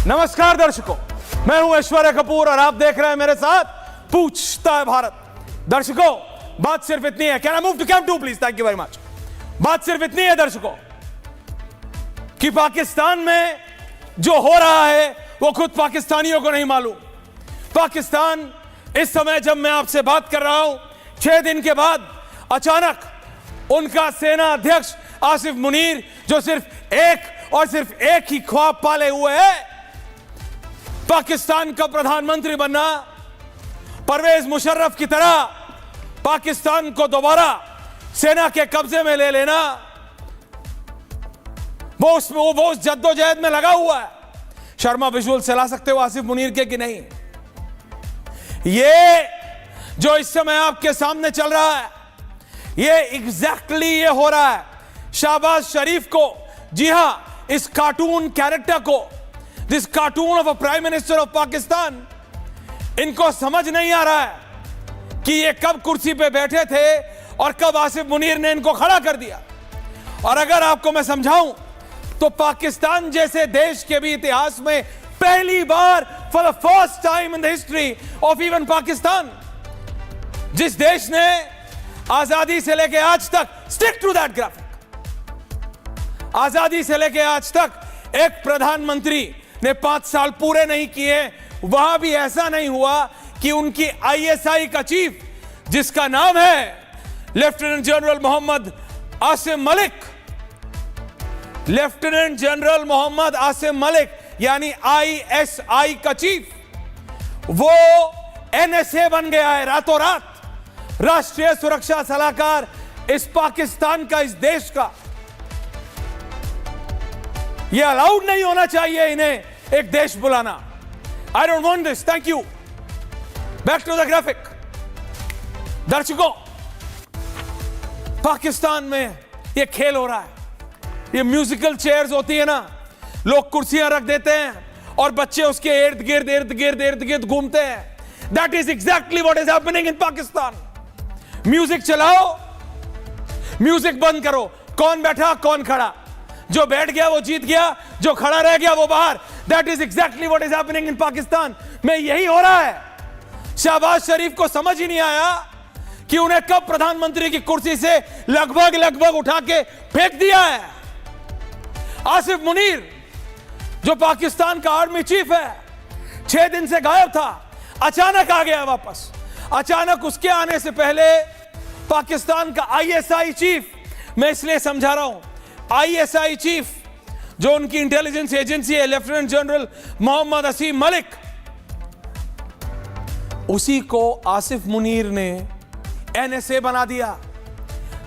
नमस्कार दर्शकों, मैं हूं ऐश्वर्या कपूर और आप देख रहे हैं मेरे साथ पूछता है भारत। दर्शकों, बात सिर्फ इतनी है, can I move to cam 2 please, thank you very much. बात सिर्फ इतनी है दर्शकों कि पाकिस्तान में जो हो रहा है वो खुद पाकिस्तानियों को नहीं मालूम। पाकिस्तान इस समय जब मैं आपसे बात कर रहा हूं 6 दिन के बाद अचानक उनका सेना अध्यक्ष आसिफ मुनीर, जो सिर्फ एक ही ख्वाब पाले हुए है, पाकिस्तान का प्रधानमंत्री बनना, परवेज मुशर्रफ की तरह पाकिस्तान को दोबारा सेना के कब्जे में ले लेना, वो उस जद्दोजहद में लगा हुआ है। शर्मा विजुअल चला सकते हो आसिफ मुनीर के कि नहीं? ये जो इस समय आपके सामने चल रहा है, ये एग्जैक्टली ये हो रहा है। शहबाज शरीफ को, जी हां, इस कार्टून कैरेक्टर को, this cartoon of a prime minister of Pakistan, इनको समझ नहीं आ रहा है कि ये कब कुर्सी पे बैठे थे और कब आसिफ मुनीर ने इनको खड़ा कर दिया। और अगर आपको मैं समझाऊं तो पाकिस्तान जैसे देश के भी इतिहास में पहली बार, for the first time in the history of even Pakistan, जिस देश ने आजादी से लेकर आज तक, स्टिक टू दैट ग्राफिक, आजादी से लेकर आज तक एक प्रधानमंत्री ने 5 साल पूरे नहीं किए, वहां भी ऐसा नहीं हुआ कि उनकी आईएसआई का चीफ, जिसका नाम है lieutenant general Mohammad Asim Malik, lieutenant general Mohammad Asim Malik यानी आईएसआई का चीफ, वो एनएसए बन गया है रातों रात, राष्ट्रीय सुरक्षा सलाहकार इस पाकिस्तान का, इस देश का। ये अलाउड नहीं होना चाहिए इन्हें एक देश बुलाना। I don't want this, thank you. Back to the graphic. दर्शकों, पाकिस्तान में ये खेल हो रहा है। ये म्यूजिकल चेयर्स होती है ना, लोग कुर्सियां रख देते हैं और बच्चे उसके इर्द गिर्द घूमते हैं। That is exactly what is happening in Pakistan. Music चलाओ, म्यूजिक बंद करो, कौन बैठा कौन खड़ा, जो बैठ गया वो जीत गया, जो खड़ा रह गया वो बाहर। That is exactly what is happening in Pakistan में यही हो रहा है। शहबाज शरीफ को समझ ही नहीं आया कि उन्हें कब प्रधानमंत्री की कुर्सी से लगभग उठा के फेंक दिया है। आसिफ मुनीर, जो पाकिस्तान का आर्मी चीफ है, 6 दिन से गायब था, अचानक आ गया वापस। अचानक उसके आने से पहले पाकिस्तान का आईएसआई चीफ, मैं इसलिए समझा रहा हूं, आईएसआई चीफ जो उनकी इंटेलिजेंस एजेंसी है, लेफ्टिनेंट जनरल मोहम्मद आसिम मलिक, उसी को आसिफ मुनीर ने एनएसए बना दिया।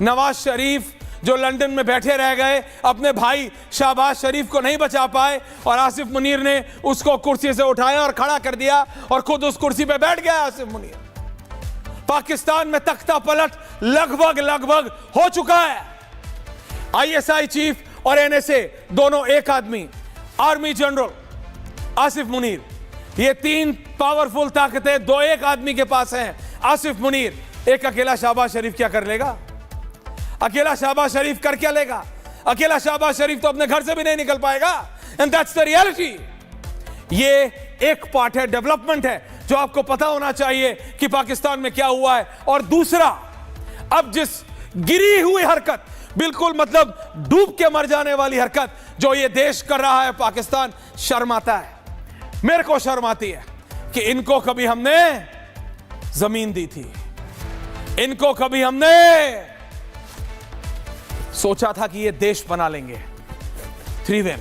नवाज शरीफ जो लंदन में बैठे रह गए, अपने भाई शहबाज शरीफ को नहीं बचा पाए और आसिफ मुनीर ने उसको कुर्सी से उठाया और खड़ा कर दिया और खुद उस कुर्सी पे बैठ गया आसिफ मुनीर। पाकिस्तान में तख्ता पलट लगभग हो चुका है। आईएसआई चीफ और एनएसए दोनों एक आदमी, आर्मी जनरल आसिफ मुनीर, ये 3 पावरफुल ताकतें दो एक आदमी के पास हैं। आसिफ मुनीर, एक अकेला शहबाज शरीफ क्या कर लेगा? अकेला शहबाज शरीफ कर क्या लेगा? अकेला शहबाज शरीफ तो अपने घर से भी नहीं निकल पाएगा। And that's the reality. ये एक पार्ट है, डेवलपमेंट है, जो आपको पता होना चाहिए कि पाकिस्तान में क्या हुआ है। और दूसरा, अब जिस गिरी हुई हरकत, बिल्कुल मतलब डूब के मर जाने वाली हरकत जो ये देश कर रहा है, पाकिस्तान शर्माता है। मेरे को शर्म आती है कि इनको कभी हमने जमीन दी थी, इनको कभी हमने सोचा था कि ये देश बना लेंगे। 3 वे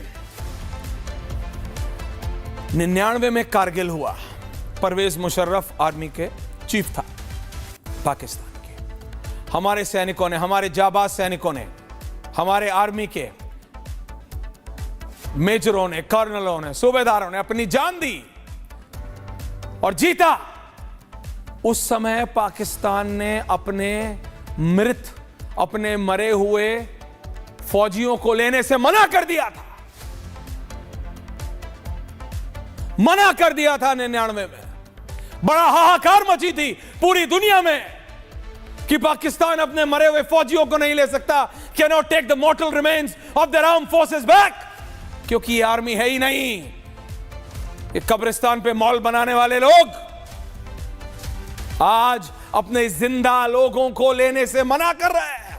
99 में कारगिल हुआ, परवेज मुशर्रफ आर्मी के चीफ था पाकिस्तान के। हमारे सैनिकों ने, हमारे जाबाज सैनिकों ने, हमारे आर्मी के मेजरों ने, कर्नलों ने, सूबेदारों ने अपनी जान दी और जीता। उस समय पाकिस्तान ने अपने मरे हुए फौजियों को लेने से मना कर दिया था, मना कर दिया था। 99 में बड़ा हाहाकार मची थी पूरी दुनिया में कि पाकिस्तान अपने मरे हुए फौजियों को नहीं ले सकता, can not take the mortal remains of their armed forces back, क्योंकि ये आर्मी है ही नहीं, ये कब्रिस्तान पे मॉल बनाने वाले लोग आज अपने जिंदा लोगों को लेने से मना कर रहे हैं।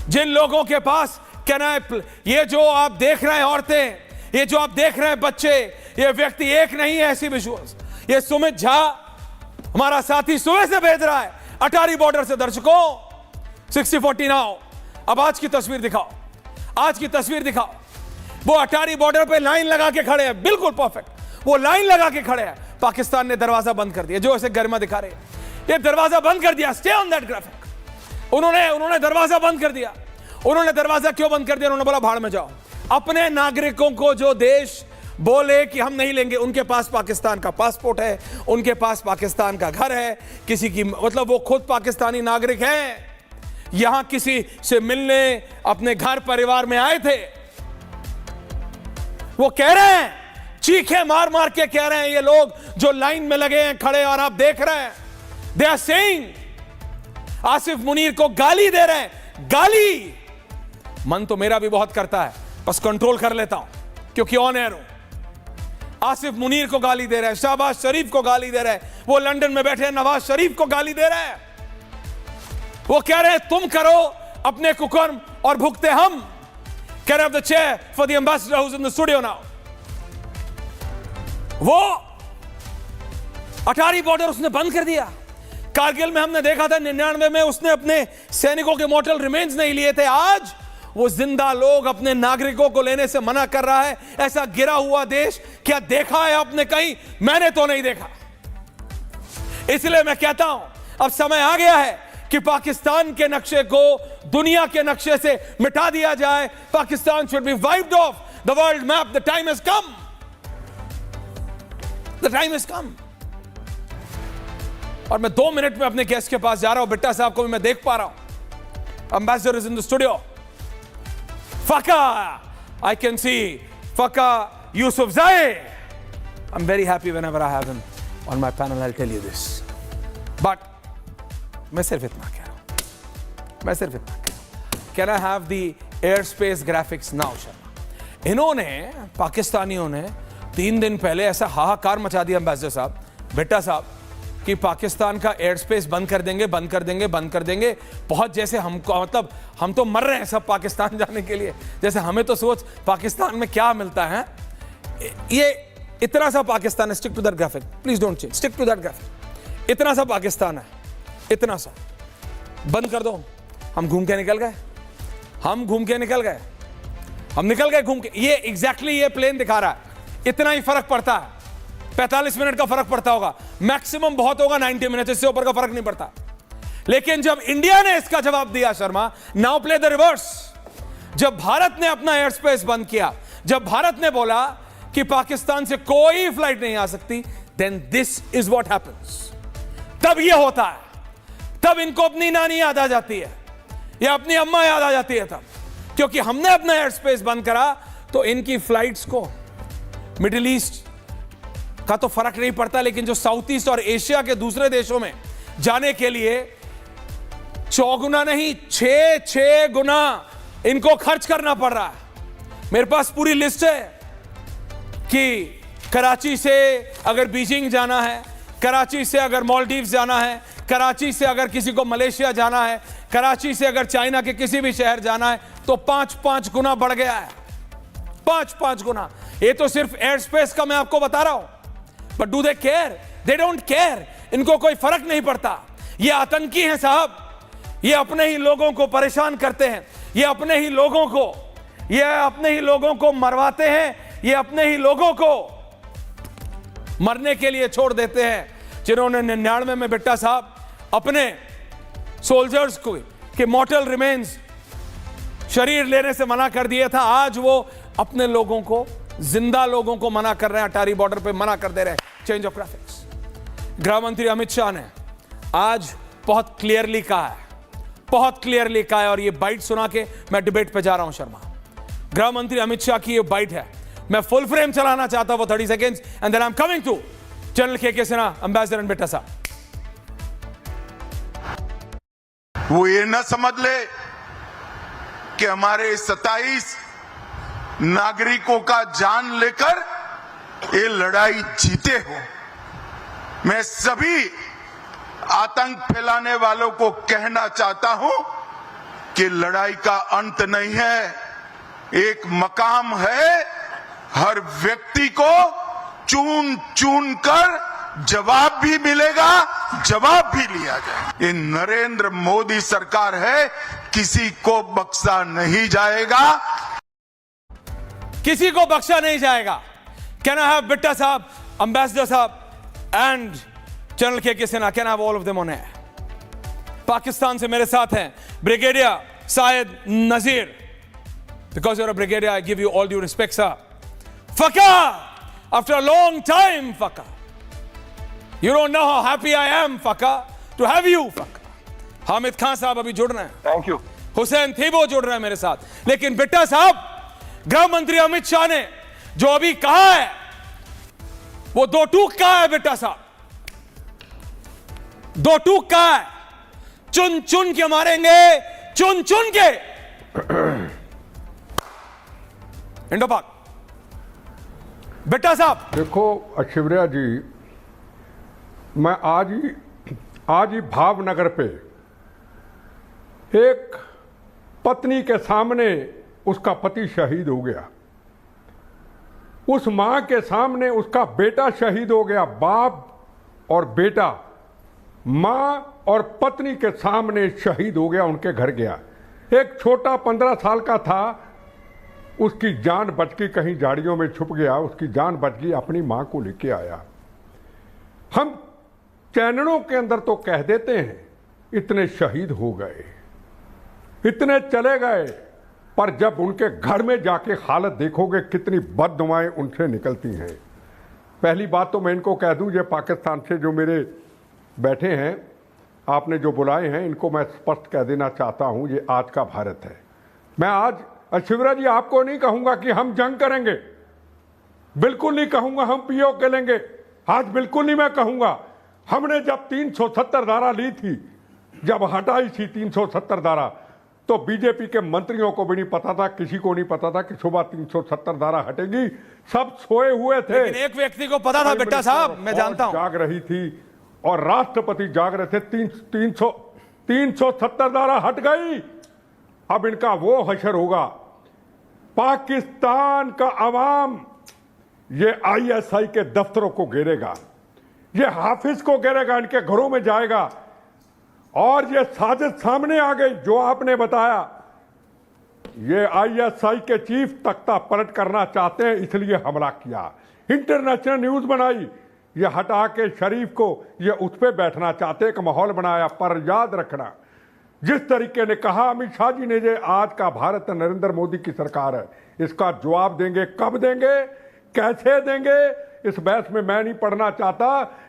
जिन लोगों के पास ये जो आप देख रहे हैं औरतें, ये जो आप देख रहे हैं बच्चे, ये व्यक्ति एक नहीं है ऐसी विजुअल्स। ये सुमित झा हमारा साथी सुबह से भेज रहा है अटारी बॉर्डर से। दर्शकों 60-40 नाउ। अब आज की तस्वीर दिखाओ, आज की तस्वीर दिखाओ। वो अटारी बॉर्डर पे लाइन लगा के खड़े हैं, बिल्कुल परफेक्ट। वो लाइन लगा के खड़े हैं। पाकिस्तान ने दरवाजा बंद कर दिया, जो ऐसे गरिमा दिखा रहे हैं, ये दरवाजा बंद कर दिया। Stay on that graphic. उन्होंने दरवाजा बंद कर दिया। उन्होंने दरवाजा क्यों बंद कर दिया? उन्होंने बोला भाड़ में जाओ। अपने नागरिकों को जो देश बोले कि हम नहीं लेंगे, उनके पास पाकिस्तान का पासपोर्ट है, उनके पास पाकिस्तान का घर है, किसी की मतलब वो खुद पाकिस्तानी नागरिक हैं, यहां किसी से मिलने अपने घर परिवार में आए थे। वो कह रहे हैं, चीखे मार मार के कह रहे हैं, ये लोग जो लाइन में लगे हैं खड़े और आप देख रहे हैं, they are saying, Asif Munir को गाली दे रहे हैं। गाली। मन तो मेरा भी बहुत करता है, बस कंट्रोल कर लेता हूं क्योंकि ऑन एयर हूं। आसिफ मुनीर को गाली दे रहे हैं, शहबाज शरीफ को गाली दे रहे हैं, वो लंदन में बैठे नवाज शरीफ को गाली दे रहे हैं। वो कह रहे हैं तुम करो अपने कुकर्म और भुगते हम। Can have the chair for the ambassador who is in the studio now. वो अटारी बॉर्डर उसने बंद कर दिया। कारगिल में हमने देखा था 99 में उसने अपने सैनिकों के मॉर्टल रिमेन्स नहीं लिए थे। आज वो जिंदा लोग अपने नागरिकों को लेने से मना कर रहा है। ऐसा गिरा हुआ देश क्या देखा है आपने कहीं? मैंने तो नहीं देखा। इसलिए मैं कहता हूं अब समय आ गया है कि पाकिस्तान के नक्शे को दुनिया के नक्शे से मिटा दिया जाए। Pakistan should be wiped off the world map. The time has come. The time has come. और मैं 2 मिनट में अपने गेस्ट के पास जा रहा हूं। बिट्टा साहब को भी मैं देख पा रहा हूं। Ambassador is in the studio. Faka, I can see Faka Yousafzai. I'm very happy whenever I have him on my panel. I'll tell you this. But मैं सिर्फ इतना कह रहा हूं। मैं सिर्फ इतना कह रहा हूं। Can I have the airspace graphics now, Sharma? इन्होंने पाकिस्तानियों ने 3 दिन पहले ऐसा हाहाकार मचा दिया एम्बेसडर साहब, बिट्टा साहब, कि पाकिस्तान का एयर स्पेस बंद कर देंगे, बंद कर देंगे, बंद कर देंगे। बहुत जैसे हमको मतलब हम तो मर रहे हैं सब पाकिस्तान जाने के लिए। जैसे हमें तो सोच पाकिस्तान में क्या मिलता है। ये इतना सा पाकिस्तान है। Stick to that graphic please, don't change. Stick to that graphic. इतना सा पाकिस्तान है, इतना सा। बंद कर दो। हम घूम के निकल गए। हम घूम के निकल गए। हम निकल गए घूम के। ये एग्जैक्टली ये प्लेन दिखा रहा है। इतना ही फर्क पड़ता है। 45 मिनट का फर्क पड़ता होगा, मैक्सिमम बहुत होगा 90 मिनट, इससे ऊपर का फर्क नहीं पड़ता। लेकिन जब इंडिया ने इसका जवाब दिया Sharma, now play the reverse. जब भारत ने अपना एयर स्पेस बंद किया, जब भारत ने बोला कि पाकिस्तान से कोई फ्लाइट नहीं आ सकती, then this is what happens. तब यह होता है। तब इनको अपनी नानी याद आ जाती है या अपनी अम्मा याद आ जाती है। तब क्योंकि हमने अपना एयर स्पेस बंद करा तो इनकी फ्लाइट्स को मिडिल ईस्ट का तो फर्क नहीं पड़ता, लेकिन जो साउथ ईस्ट और एशिया के दूसरे देशों में जाने के लिए 4 गुना नहीं 6 गुना इनको खर्च करना पड़ रहा है। मेरे पास पूरी लिस्ट है कि कराची से अगर बीजिंग जाना है, कराची से अगर मालदीव्स जाना है, कराची से अगर किसी को मलेशिया जाना है, कराची से अगर चाइना के किसी भी शहर जाना है, तो 5 गुना बढ़ गया है। 5 गुना। ये तो सिर्फ एयर स्पेस का मैं आपको बता रहा हूं। But do they care? They don't care. इनको कोई फर्क नहीं पड़ता। ये आतंकी हैं साहब। ये अपने ही लोगों को परेशान करते हैं। ये अपने ही लोगों को मरवाते हैं। ये अपने ही लोगों को मरने के लिए छोड़ देते हैं। जिन्होंने 99 में बिट्टा साहब अपने सोल्जर्स को के मॉर्टल रिमेन्स शरीर लेने से मना कर दिया था, आज वो अपने लोगों को, जिंदा लोगों को मना कर रहे हैं। अटारी बॉर्डर पे मना कर दे रहे हैं। Change of graphics. गृह मंत्री अमित शाह ने आज बहुत क्लियरली कहा है, और ये बाइट सुना के मैं डिबेट पे जा रहा हूं शर्मा। गृह मंत्री अमित शाह की ये बाइट है। मैं फुल फ्रेम चलाना चाहता हूं वो 30 seconds and then I am coming to general के सिन्हा, एम्बेसडर एंड बिट्टा साहब। वो ये ना समझ ले कि हमारे 27 नागरिकों का जान लेकर ये लड़ाई जीते हो। मैं सभी आतंक फैलाने वालों को कहना चाहता हूं कि लड़ाई का अंत नहीं है, एक मकाम है। हर व्यक्ति को चुन चुन कर जवाब भी मिलेगा, जवाब भी लिया जाए। ये नरेंद्र मोदी सरकार है, किसी को बख्शा नहीं जाएगा, किसी को बख्शा नहीं जाएगा। कैन आई हैव बिट्टा साहब, एम्बेसडर साहब एंड जनरल के Sinha, can I have all of them on air. Pakistan से मेरे साथ हैं brigadier Syed Nazir. Because you're a brigadier I give you all due respect sir. Fakhar, after a long time Fakhar, you don't know how happy I am Fakhar to have you Fakhar. Hamid Khan साहब अभी जुड़ रहे हैं, thank you. Hussain Thibaut जुड़ रहे हैं मेरे साथ। लेकिन बिट्टा साहब, गृह मंत्री अमित शाह ने जो अभी कहा है वो दो टूक कहा है। बिट्टा साहब दो टूक कहा है, चुन चुन के मारेंगे, चुन चुन के। इंडो पाक बिट्टा साहब, देखो शिवरिया जी, मैं आज ही भावनगर पे एक पत्नी के सामने उसका पति शहीद हो गया, उस मां के सामने उसका बेटा शहीद हो गया। बाप और बेटा, मां और पत्नी के सामने शहीद हो गया, उनके घर गया। एक छोटा 15 साल का था, उसकी जान बच गई, कहीं झाड़ियों में छुप गया, उसकी जान बच गई, अपनी मां को लेके आया। हम चैनलों के अंदर तो कह देते हैं इतने शहीद हो गए, इतने चले गए, पर जब उनके घर में जाके हालत देखोगे कितनी बददुआएं उनसे निकलती हैं। पहली बात तो मैं इनको कह दूं, ये पाकिस्तान से जो मेरे बैठे हैं, आपने जो बुलाए हैं, इनको मैं स्पष्ट कह देना चाहता हूं, ये आज का भारत है। मैं आज शिवराज जी आपको नहीं कहूंगा कि हम जंग करेंगे, बिल्कुल नहीं कहूंगा हम पीओ के लेंगे, आज बिल्कुल नहीं मैं कहूंगा। हमने जब 370 धारा ली थी, जब हटाई थी 370 धारा, तो बीजेपी के मंत्रियों को भी नहीं पता था, किसी को नहीं पता था कि सुबह 370 धारा हटेगी, सब सोए हुए थे। लेकिन एक व्यक्ति को पता था बिट्टा साहब, मैं जानता हूं, जाग रही थी और राष्ट्रपति जाग रहे थे। 370 धारा हट गई, अब इनका वो हशर होगा। पाकिस्तान का अवाम ये आईएसआई के दफ्तरों को घेरेगा, ये हाफिज को घेरेगा, इनके घरों में जाएगा। और ये साजिश सामने आ गई जो आपने बताया, ये आईएसआई के चीफ तख्ता पलट करना चाहते हैं, इसलिए हमला किया, इंटरनेशनल न्यूज बनाई, ये हटा के शरीफ को ये उस पर बैठना चाहते, एक माहौल बनाया। पर याद रखना, जिस तरीके ने कहा अमित शाह जी ने, ये आज का भारत नरेंद्र मोदी की सरकार है, इसका जवाब देंगे, कब देंगे, कैसे देंगे, इस बहस में मैं नहीं पढ़ना चाहता।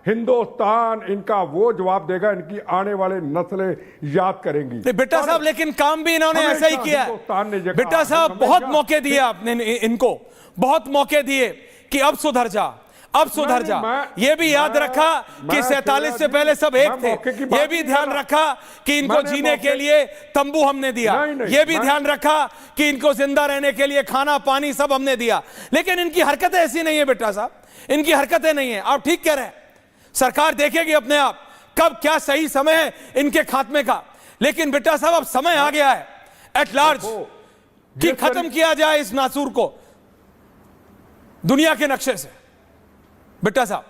हिंदुस्तान इनका वो जवाब देगा, इनकी आने वाले नस्लें याद करेंगी। बिट्टा साहब, लेकिन काम भी इन्होंने ऐसा ही किया है। बिट्टा साहब, बहुत मौके दिए आपने इनको, बहुत मौके दिए कि अब सुधर जा, अब सुधर जा। ये भी याद रखा कि 47 से पहले सब एक थे, ये भी ध्यान रखा कि इनको जीने के लिए तंबू हमने दिया, ये भी ध्यान रखा कि इनको जिंदा रहने के लिए खाना पानी सब हमने दिया। लेकिन इनकी हरकतें ऐसी नहीं है बिट्टा साहब, इनकी हरकतें नहीं है। आप ठीक कह रहे हैं, सरकार देखेगी अपने आप कब क्या सही समय है इनके खात्मे का। लेकिन बिट्टा साहब, अब समय आ गया है एट लार्ज कि खत्म किया जाए इस नासूर को दुनिया के नक्शे से। बिट्टा साहब,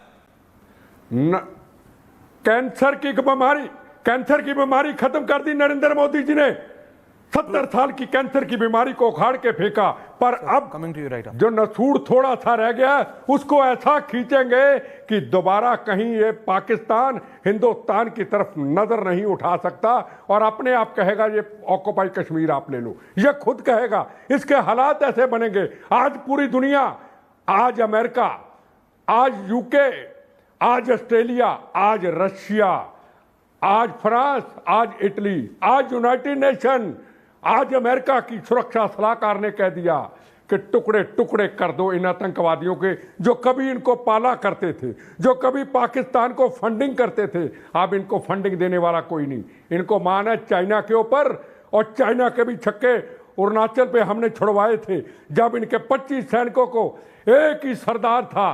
कैंसर की बीमारी खत्म कर दी नरेंद्र मोदी जी ने। 70 साल की कैंसर की बीमारी को उखाड़ के फेंका, पर अब जो नसूड़ थोड़ा सा रह गया उसको ऐसा खींचेंगे कि दोबारा कहीं ये पाकिस्तान हिंदुस्तान की तरफ नजर नहीं उठा सकता और अपने आप कहेगा ये ऑक्युपाई कश्मीर आप ले लो, ये खुद कहेगा। इसके हालात ऐसे बनेंगे। आज पूरी दुनिया, आज अमेरिका, आज यूके, आज ऑस्ट्रेलिया, आज रशिया, आज फ्रांस, आज इटली, आज यूनाइटेड नेशन, आज अमेरिका की सुरक्षा सलाहकार ने कह दिया कि टुकड़े टुकड़े कर दो इन आतंकवादियों के, जो कभी इनको पाला करते थे, जो कभी पाकिस्तान को फंडिंग करते थे। अब इनको फंडिंग देने वाला कोई नहीं, इनको मान है चाइना के ऊपर। और चाइना के भी छक्के अरुणाचल पे हमने छुड़वाए थे, जब इनके 25 सैनिकों को एक ही सरदार था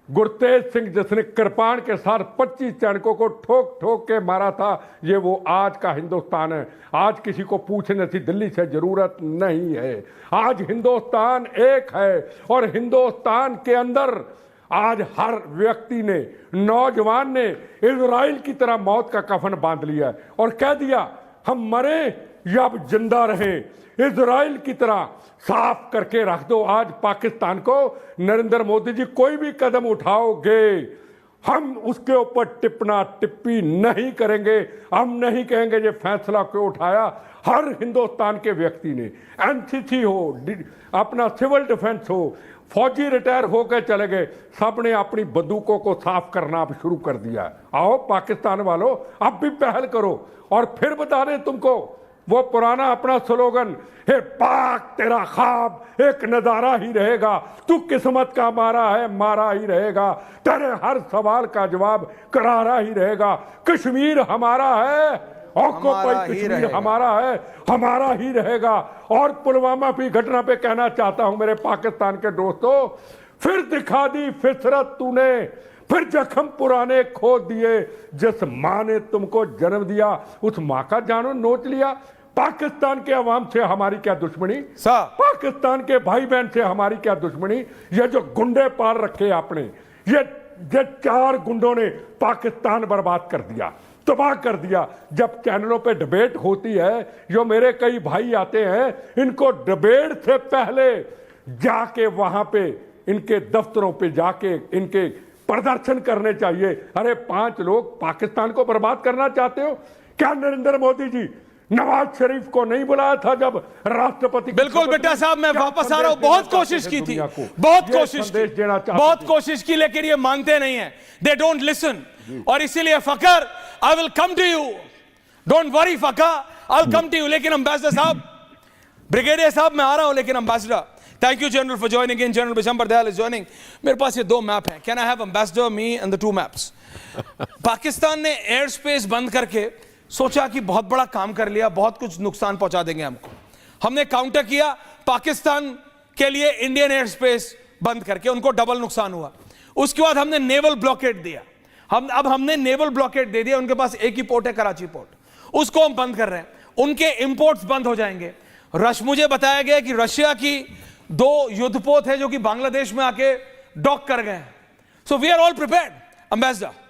गुरतेज सिंह जिसने कृपाण के साथ 25 सैनिकों को ठोक ठोक के मारा था, ये वो आज का हिंदुस्तान है। आज किसी को पूछने की दिल्ली से जरूरत नहीं है। आज हिंदुस्तान एक है और हिंदुस्तान के अंदर आज हर व्यक्ति ने, नौजवान ने इजराइल की तरह मौत का कफन बांध लिया है और कह दिया हम मरे या अब जिंदा रहें। इजराइल की तरह साफ करके रख दो आज पाकिस्तान को। नरेंद्र मोदी जी कोई भी कदम उठाओगे, हम उसके ऊपर टिप्पणी टिप्पी नहीं करेंगे। हम नहीं कहेंगे ये फैसला क्यों उठाया। हर हिंदुस्तान के व्यक्ति ने, एनसीसी हो, अपना सिविल डिफेंस हो, फौजी रिटायर होकर चले गए, सबने अपनी बंदूकों को साफ करना अब शुरू कर दिया। आओ पाकिस्तान वालों, अब भी पहल करो और फिर बता दें तुमको वो पुराना अपना स्लोगन, हे पाक तेरा ख्वाब एक नजारा ही रहेगा, तू किस्मत का मारा है मारा ही रहेगा, तेरे हर सवाल का जवाब करारा ही रहेगा, कश्मीर हमारा है, ऑक्युपाइड कश्मीर हमारा है, हमारा ही रहेगा। और पुलवामा की घटना पे कहना चाहता हूं मेरे पाकिस्तान के दोस्तों, फिर दिखा दी फितरत तूने, फिर जख्म पुराने खोद दिए। जिस मां ने तुमको जन्म दिया उस मां का जानो नोच लिया। पाकिस्तान के अवाम से हमारी क्या दुश्मनी, पाकिस्तान के भाई बहन से हमारी क्या दुश्मनी। ये जो गुंडे पाल रखे आपने, ये 4 गुंडों ने पाकिस्तान बर्बाद कर दिया, तबाह कर दिया। जब चैनलों पे डिबेट होती है, जो मेरे कई भाई आते हैं, इनको डिबेट से पहले जाके वहां पे इनके दफ्तरों पे जाके इनके प्रदर्शन करने चाहिए। अरे 5 लोग पाकिस्तान को बर्बाद करना चाहते हो क्या? नरेंद्र मोदी जी नवाज शरीफ को नहीं बुलाया था जब राष्ट्रपति? बिल्कुल बेटा साहब, मैं वापस आ रहा हूं। बहुत कोशिश की थी, बहुत कोशिश की, लेकिन ये मानते नहीं है। They don't listen. और इसीलिए Fakhar, I will come to you, don't worry Fakhar, I will come to you. लेकिन एम्बेसडर साहब, ब्रिगेडियर साहब, मैं आ रहा हूं, लेकिन ambassador, thank you general for joining in. General Bishambar Dayal is joining. मेरे पास ये 2 मैप हैं। Can I have ambassador, me and the 2 maps? Pakistan ने एयर स्पेस बंद करके सोचा कि बहुत बड़ा काम कर लिया, बहुत कुछ नुकसान पहुंचा देंगे हमको। हमने काउंटर किया पाकिस्तान के लिए इंडियन एयर स्पेस बंद करके, उनको डबल नुकसान हुआ। उसके बाद हमने नेवल ब्लॉकेड दिया। अब हमने नेवल ब्लॉकेड दे दिया। उनके पास एक ही पोर्ट है, कराची पोर्ट, उसको हम बंद कर रहे हैं। उनके इंपोर्ट्स बंद हो जाएंगे। मुझे बताया गया कि रशिया की 2 युद्धपोत है जो कि बांग्लादेश में आके डॉक कर गए हैं। So we are all prepared. Ambassador,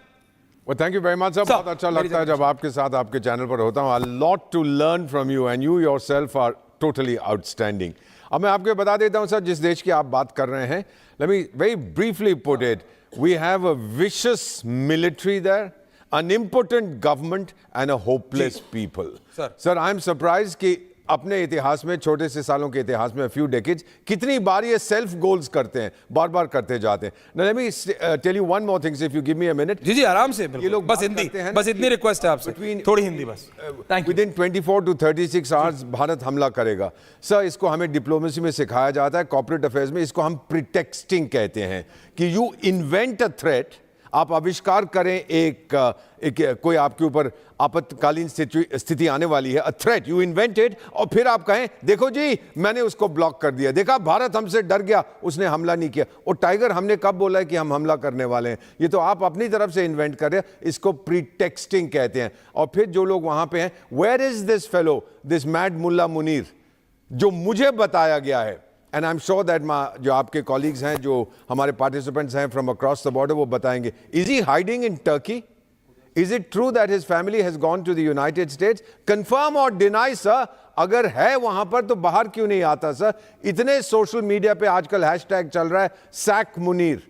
Well, thank you very much, sir. बहुत अच्छा लगता है जब आपके साथ आपके चैनल पर होता हूँ। A lot to learn from you and you yourself are totally outstanding. अब मैं आपको बता देता हूँ सर, जिस देश की आप बात कर रहे हैं, let me very briefly put it. We have a vicious military there, an impotent government and a hopeless people. Sir, I am surprised कि अपने इतिहास में, छोटे से सालों के इतिहास में, फ्यू डेकेड्स, कितनी बार ये सेल्फ गोल्स करते हैं, बार बार करते जाते हैं। Now let me tell you one more thing, if you give me a minute. जी आराम से। ये लोग बस हिंदी, बस इतनी रिक्वेस्ट है आपसे, थोड़ी हिंदी बस। Within 24 to 36 hours भारत हमला करेगा। सर, इसको हमें डिप्लोमेसी में सिखाया जाता है, कॉर्पोरेट अफेयर्स में इसको हम प्रीटेक्स्टिंग कहते हैं कि यू इन्वेंट अ थ्रेट, आप आविष्कार करें एक कोई आपके ऊपर आपातकालीन स्थिति आने वाली है, अ थ्रेट यू इन्वेंटेड, और फिर आप कहें देखो जी मैंने उसको ब्लॉक कर दिया, देखा भारत हमसे डर गया, उसने हमला नहीं किया। और टाइगर हमने कब बोला है कि हम हमला करने वाले हैं? ये तो आप अपनी तरफ से इन्वेंट कर रहे हैं, इसको प्रीटेक्स्टिंग कहते हैं। और फिर जो लोग वहां पे हैं, where is this fellow, this mad मुल्ला मुनीर, जो मुझे बताया गया है, and I am sure that जो आपके कॉलीग्स हैं, जो हमारे पार्टिसिपेंट्स हैं फ्रॉम अक्रॉस द बॉर्डर, वो बताएंगे। Is he hiding in Turkey? Is it true that his family has gone to the United States? Confirm or deny, sir? अगर है वहां पर तो बाहर क्यों नहीं आता सर? इतने सोशल मीडिया पे आजकल हैशटैग चल रहा है, sack Munir.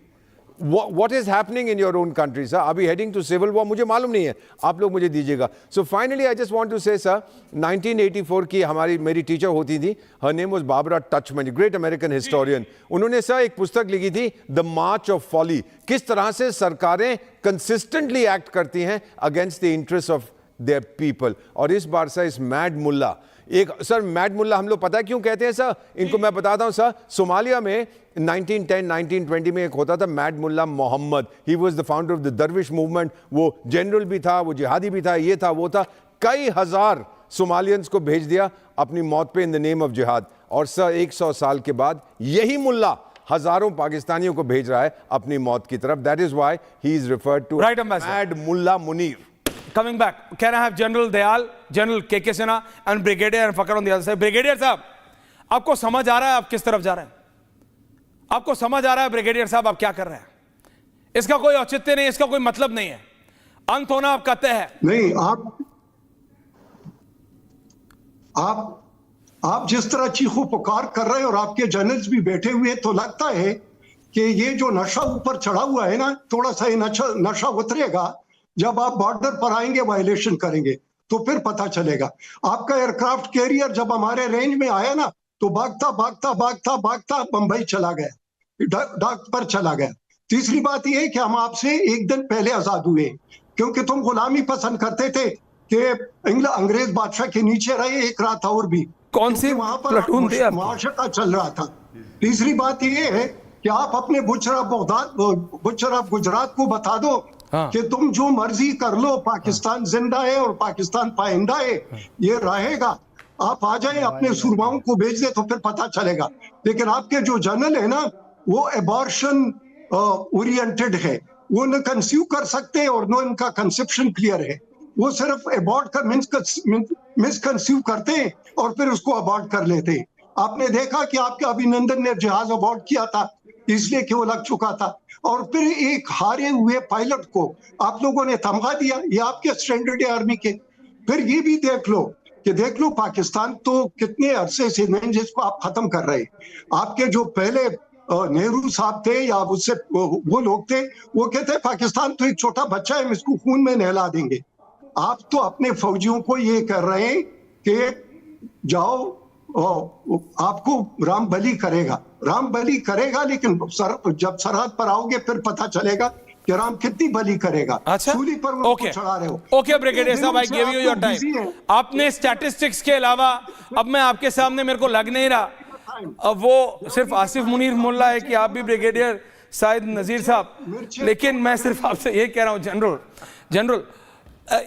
What is happening in your own country, sir? Are we heading to civil war? मुझे मालूम नहीं है, आप लोग मुझे दीजिएगा। So finally, I just want to say, sir, 1984 की मेरी टीचर होती थी, her name was Barbara Tuchman, great American historian. उन्होंने सर एक पुस्तक लिखी थी, The March of Folly, किस तरह से सरकारें consistently act करती हैं against the interests of their people. और इस बार सर इस मैड मुल्ला, एक सर मैड मुल्ला हम लोग पता है क्यों कहते हैं सर? इनको मैं बताता हूं सर। सोमालिया में 1910 1920 में एक होता था mad Mullah Mohammad, he was the founder of the dervish movement. वो जनरल भी था, वो जिहादी भी था, ये था वो था। कई हजार सोमालियंस को भेज दिया अपनी मौत पे इन द नेम ऑफ जिहाद। और सर 100 साल के बाद यही मुल्ला हजारों पाकिस्तानियों को भेज रहा है अपनी मौत की तरफ. That is why he is referred to Right, Ambassador. Mad Mulla Munir. Coming back, can I have General Dayal, General KK Sinha, and Brigadier and Fakar on the other side? Brigadier साहब, आपको समझ आ रहा है आप किस तरफ जा रहे हैं? आपको समझ आ रहा है ब्रिगेडियर साहब आप क्या कर रहे हैं? इसका कोई औचित्य नहीं, इसका कोई मतलब नहीं है. अंत होना आपका तय है. नहीं, आप जिस तरह चीखो पुकार कर रहे हैं और आपके जर्नल्स भी बैठे हुए हैं, तो लगता है कि ये जो नशा ऊपर चढ़ा हुआ है ना, थोड़ा सा ये नशा उतरेगा जब आप बॉर्डर पर आएंगे, वायलेशन करेंगे तो फिर पता चलेगा. आपका एयरक्राफ्ट कैरियर जब हमारे रेंज में आया ना, तो भागता भागता भागता भागता बंबई चला गया, डाक पर चला गया. तीसरी बात यह है कि हम आपसे एक दिन पहले आजाद हुए, क्योंकि तुम गुलामी पसंद करते थे कि अंग्रेज बादशाह के नीचे रहे एक रात और भी. कौन सी वहां प्लाटून थी पर आपकी? मुआशरा चल रहा था. तीसरी बात यह है कि आप अपने बुचरा गुजरात को बता दो कि तुम जो मर्जी कर लो, पाकिस्तान जिंदा है और पाकिस्तान पाइंदा है, ये रहेगा. आप आ जाए, अपने सुरमाओं को भेज दे तो फिर पता चलेगा. लेकिन आपके जो जर्नल है ना, वो एबॉर्शन ओरिएंटेड है. वो न कंसीव कर सकते और न इनका कंसेप्शन क्लियर है. वो सिर्फ अबॉर्ट कर मिसकंसीव करते हैं और फिर उसको अबॉर्ट कर लेते हैं. आपने देखा कि आपके अभिनंदन ने जहाज अबॉर्ट किया था इसलिए कि वो लग चुका था, और फिर एक हारे हुए पायलट को आप लोगों ने तमगा दिया. ये आपके स्टैंडर्ड आर्मी के. फिर ये भी देख लो पाकिस्तान तो कितने अरसे से नहीं जिसको आप खत्म कर रहे. आपके जो पहले नेहरू साहब थे या उससे वो लोग थे, वो कहते हैं पाकिस्तान तो एक छोटा बच्चा है, हम इसको खून में नहला देंगे. आप तो अपने फौजियों को ये कर रहे हैं कि जाओ, आपको राम बली करेगा, लेकिन जब सरहद पर आओगे फिर पता चलेगा कि राम कितनी बली करेगा. अच्छा, सूली पर उनको चढ़ा रहे हो. ओके ब्रिगेडियर साहब, आई गिव यू योर टाइम. आपने स्टैटिस्टिक्स के अलावा अब मैं आपके सामने, मेरे को लग नहीं रहा अब वो सिर्फ आसिफ मुनीर मुल्ला है कि आप भी ब्रिगेडियर शायद नजीर साहब. लेकिन मैं सिर्फ आपसे ये कह रहा हूँ जनरल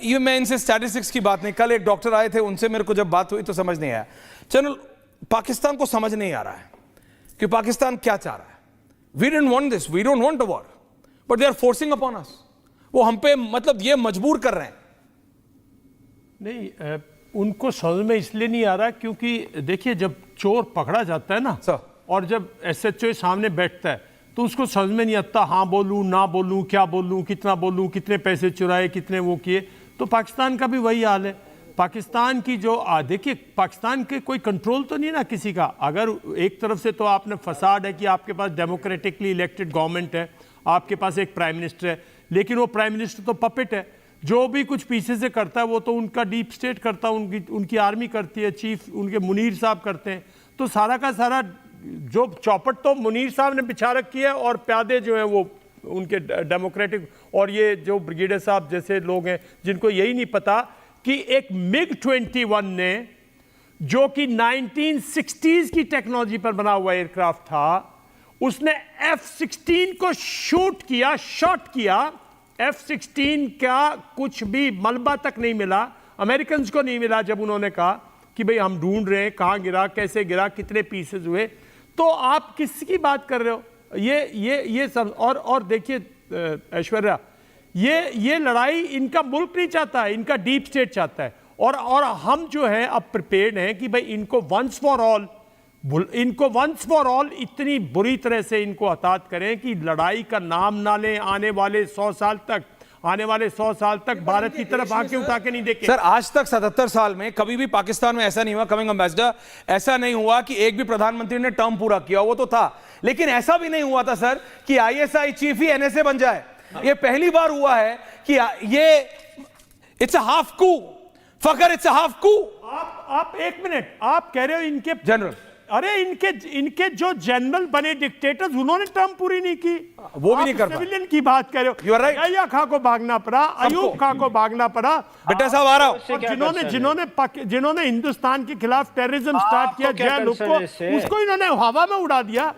ये मैं इनसे स्टैटिस्टिक्स की बात नहीं, कल एक डॉक्टर आए थे, उनसे मेरे को जब बात हुई तो समझ नहीं आया. जनरल, पाकिस्तान को समझ नहीं आ रहा है कि पाकिस्तान क्या चाह रहा है. We don't want this, we don't want a war, but they are forcing upon us. वो हम पे मतलब ये मजबूर कर रहे हैं. नहीं, उनको समझ में इसलिए नहीं आ रहा क्योंकि देखिए, जब चोर पकड़ा जाता है ना सर, और जब SHO सामने बैठता है तो उसको समझ में नहीं आता, हाँ बोलूं ना बोलूं, क्या बोलूं, कितना बोलूं, कितने पैसे चुराए, कितने वो किए. तो पाकिस्तान का भी वही हाल है. पाकिस्तान की जो देखिए, पाकिस्तान के कोई कंट्रोल तो नहीं ना किसी का. अगर एक तरफ से तो आपने फसाड है कि आपके पास डेमोक्रेटिकली इलेक्टेड गवर्नमेंट है, आपके पास एक प्राइम मिनिस्टर है, लेकिन वो प्राइम मिनिस्टर तो पपेट है. जो भी कुछ पीछे से करता है वो तो उनका डीप स्टेट करता है, उनकी आर्मी करती है, चीफ उनके मुनीर साहब करते हैं. तो सारा का सारा जो चौपट तो मुनीर साहब ने बिछा रखी है, और प्यादे जो हैं वो उनके डेमोक्रेटिक, और ये जो ब्रिगेडियर साहब जैसे लोग हैं जिनको यही नहीं पता कि एक MiG-21 ने, जो कि 1960s की टेक्नोलॉजी पर बना हुआ एयरक्राफ्ट था, उसने F-16 को शॉट किया. F-16 का कुछ भी मलबा तक नहीं मिला, अमेरिकन को नहीं मिला. जब उन्होंने कहा कि भाई हम ढूंढ रहे हैं कहाँ गिरा, कैसे गिरा, कितने पीसेज हुए, तो आप किसकी बात कर रहे हो? ये सब. और देखिए ऐश्वर्या, ये लड़ाई इनका मुल्क नहीं चाहता है, इनका डीप स्टेट चाहता है. और हम जो है अब प्रिपेयर्ड हैं कि भाई इनको वंस फॉर ऑल इतनी बुरी तरह से इनको हताहत करें कि लड़ाई का नाम ना लें. आने वाले 100 साल तक भारत की तरफ आंखें उठा के नहीं देखें. सर, आज तक 77 साल में कभी भी पाकिस्तान में ऐसा नहीं हुआ, कमिंग एम्बेसडर, ऐसा नहीं हुआ कि एक भी प्रधानमंत्री ने टर्म पूरा किया. वो तो था, लेकिन ऐसा भी नहीं हुआ था सर कि ISI चीफ ही NSA बन जाए. ये पहली बार हुआ है कि ये it's a half coup. Fakhar, it's a half coup. आप एक मिनट, आप कह रहे हो इनके जनरल, अरे इनके जो जनरल बने डिक्टेटर्स, उन्होंने टर्म पूरी नहीं की. वो भी नहीं कर पाए. सिविलियन की बात कर रहे हो. You are right. याह्या खां को भागना पड़ा, अयूब खां को भागना पड़ा. बेटा साहब आ रहा हूं. और जिन्होंने हिंदुस्तान के खिलाफ टेररिज्म स्टार्ट किया, जयलुक को, उसको इन्होंने हवा में उड़ा दिया.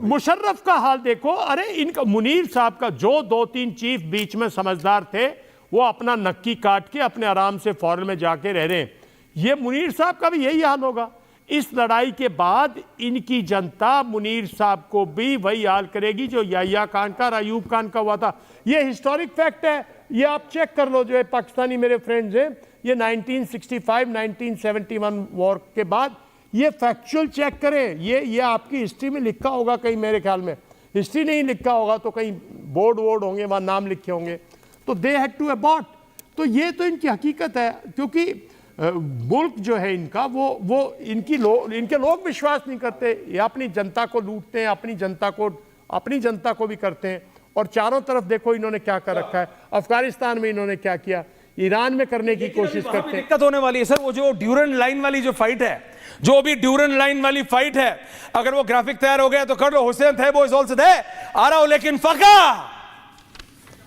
मुशर्रफ का हाल देखो. अरे इनका मुनीर साहब का, जो 2-3 चीफ बीच में समझदार थे, वो अपना नक्की काट के अपने आराम से फॉरेन में जाके रह रहे हैं. ये मुनीर साहब का भी यही हाल होगा. इस लड़ाई के बाद इनकी जनता मुनीर साहब को भी वही हाल करेगी जो याह्या खान का और अयूब खान का हुआ था। ये हिस्टोरिक फैक्ट है, ये आप चेक कर लो। जो है पाकिस्तानी मेरे फ्रेंड्स हैं, ये 1965 1971 वॉर के बाद ये फैक्चुअल चेक करें। ये आपकी हिस्ट्री में लिखा होगा कहीं, मेरे ख्याल में हिस्ट्री नहीं लिखा होगा तो कहीं बोर्ड वोर्ड होंगे, वहाँ नाम लिखे होंगे। तो दे हैड टू अबॉर्ट। तो ये तो इनकी हकीकत है, क्योंकि मुल्क जो है इनका वो इनके लोग विश्वास नहीं करते। ये अपनी जनता को लूटते हैं, अपनी जनता को भी करते हैं। और चारों तरफ देखो इन्होंने क्या कर रखा है। अफगानिस्तान में इन्होंने क्या किया, ईरान में करने की कोशिश करते हैं। दिक्कत होने वाली है सर, वो जो ड्यूरेंट लाइन वाली जो फाइट है, जो भी ड्यूरेंट लाइन वाली फाइट है, अगर वो ग्राफिक तैयार हो गया तो कर लो। हुसैन थे वो इज आल्सो देयर, आ रहा हूं, लेकिन Fakhar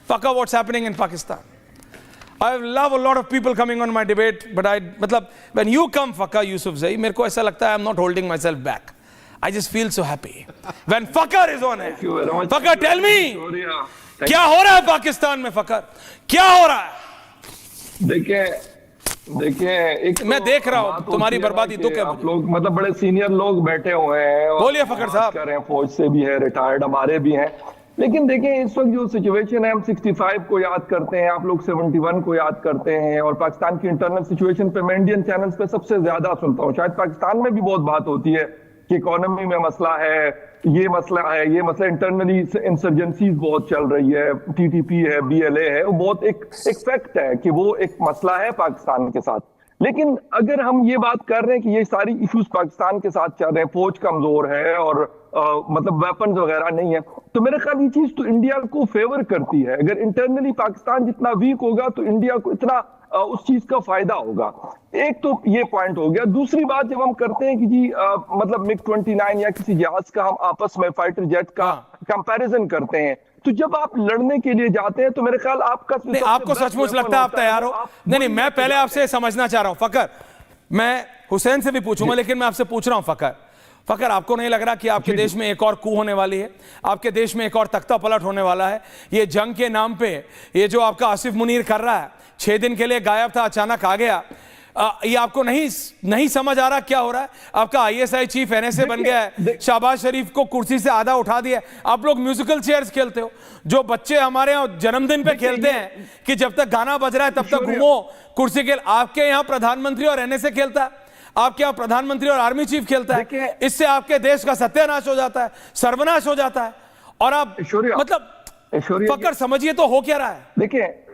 what's happening in Pakistan. I love a lot of people coming on my debate, but मतलब when you come Faka Yusuf Zai, मेरे को ऐसा लगता है I'm not holding myself back. I just feel so happy when Fakar is on it. Fakar, tell me, क्या हो रहा है पाकिस्तान में? फकर, क्या हो रहा है? देखिए एक मैं देख रहा हूँ तुम्हारी बर्बादी। तो क्या आप लोग मतलब बड़े सीनियर लोग बैठे हुए हैं, बोलिए फकर साहब। कर रहे हैं, फौज से भी है, रिटायर्ड हमारे भी हैं। लेकिन देखिए इस वक्त जो सिचुएशन है, हम 65 को याद करते हैं, आप लोग 71 को याद करते हैं, और पाकिस्तान की इंटरनल सिचुएशन पे मैं इंडियन चैनल्स पे सबसे ज्यादा सुनता हूँ। शायद पाकिस्तान में भी बहुत बात होती है कि इकोनॉमी में मसला है, ये मसला इंटरनली इंसर्जेंसीज बहुत चल रही है, टीटीपी है, बीएलए है, वो बहुत एक फैक्ट है कि वो एक मसला है पाकिस्तान के साथ। लेकिन अगर हम ये बात कर रहे हैं कि ये सारी इश्यूज पाकिस्तान के साथ चल रहे हैं, फौज कमजोर है और मतलब वेपन्स वगैरह नहीं है, तो मेरे ख्याल ये चीज तो इंडिया को फेवर करती है। अगर इंटरनली पाकिस्तान जितना वीक होगा तो इंडिया को इतना उस चीज का फायदा होगा। एक तो ये पॉइंट हो गया। दूसरी बात, जब हम करते हैं कि जी मतलब मिग 29 या किसी जहाज का हम आपस में फाइटर जेट का कंपैरिजन करते हैं, तो जब आप लड़ने के लिए जाते हैं तो मेरे ख्याल आपको सचमुच लगता है आप तैयार हो? नहीं, मैं पहले आपसे समझना चाह रहा हूं फकर। मैं हुसैन से भी पूछूंगा, लेकिन मैं आपसे पूछ रहा हूं फकर, आपको नहीं लग रहा कि आपके देश में एक और कू होने वाली है? आपके देश में एक और तख्ता पलट होने वाला है? ये जंग के नाम पे ये जो आपका आसिफ मुनीर कर रहा है, 6 दिन के लिए गायब था, अचानक आ गया, ये आपको नहीं समझ आ रहा क्या हो रहा है? आपका आईएसआई चीफ एनएसए बन गया है, शहबाज शरीफ को कुर्सी से आधा उठा दिया। आप लोग म्यूजिकल चेयर्स खेलते हो, जो बच्चे हमारे यहाँ जन्मदिन पे खेलते हैं कि जब तक गाना बज रहा है तब तक घूमो कुर्सी के। आपके यहाँ प्रधानमंत्री और एनएसए खेलता है, आपके यहाँ प्रधानमंत्री और आर्मी चीफ खेलता है। इससे आपके देश का सत्यानाश हो जाता है, सर्वनाश हो जाता है। और आप मतलब फकर समझिए तो हो क्या रहा है? देखिए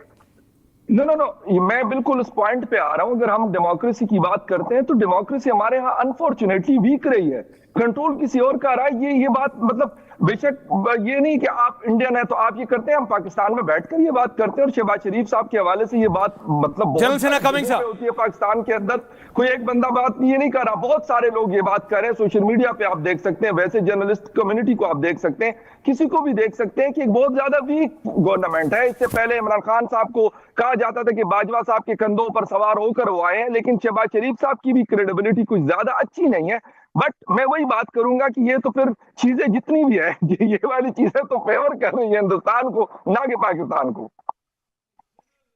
नो, मैं बिल्कुल उस पॉइंट पे आ रहा हूं। अगर हम डेमोक्रेसी की बात करते हैं तो डेमोक्रेसी हमारे यहाँ अनफॉर्चुनेटली वीक रही है, कंट्रोल किसी और का रहा है। ये बात मतलब बेशक ये नहीं कि आप इंडियन है तो आप ये करते हैं, हम पाकिस्तान में बैठकर ये बात करते हैं। और शहबाज शरीफ साहब के हवाले से ये बात मतलब होती है पाकिस्तान के अंदर, कोई एक बंदा बात ये नहीं कर रहा, बहुत सारे लोग ये बात कर रहे हैं। सोशल मीडिया पे आप देख सकते हैं, वैसे जर्नलिस्ट कम्युनिटी को आप देख सकते हैं, किसी को भी देख सकते हैं कि एक बहुत ज्यादा वीक गवर्नमेंट है। इससे पहले इमरान खान साहब को कहा जाता था कि बाजवा साहब के कंधों पर सवार होकर वो आए हैं, लेकिन शहबाज शरीफ साहब की भी क्रेडिबिलिटी कुछ ज्यादा अच्छी नहीं है। बट मैं वही बात करूंगा कि ये तो फिर चीजें जितनी भी है, ये वाली चीजें तो फेवर कर रही है हिंदुस्तान को, ना कि पाकिस्तान को।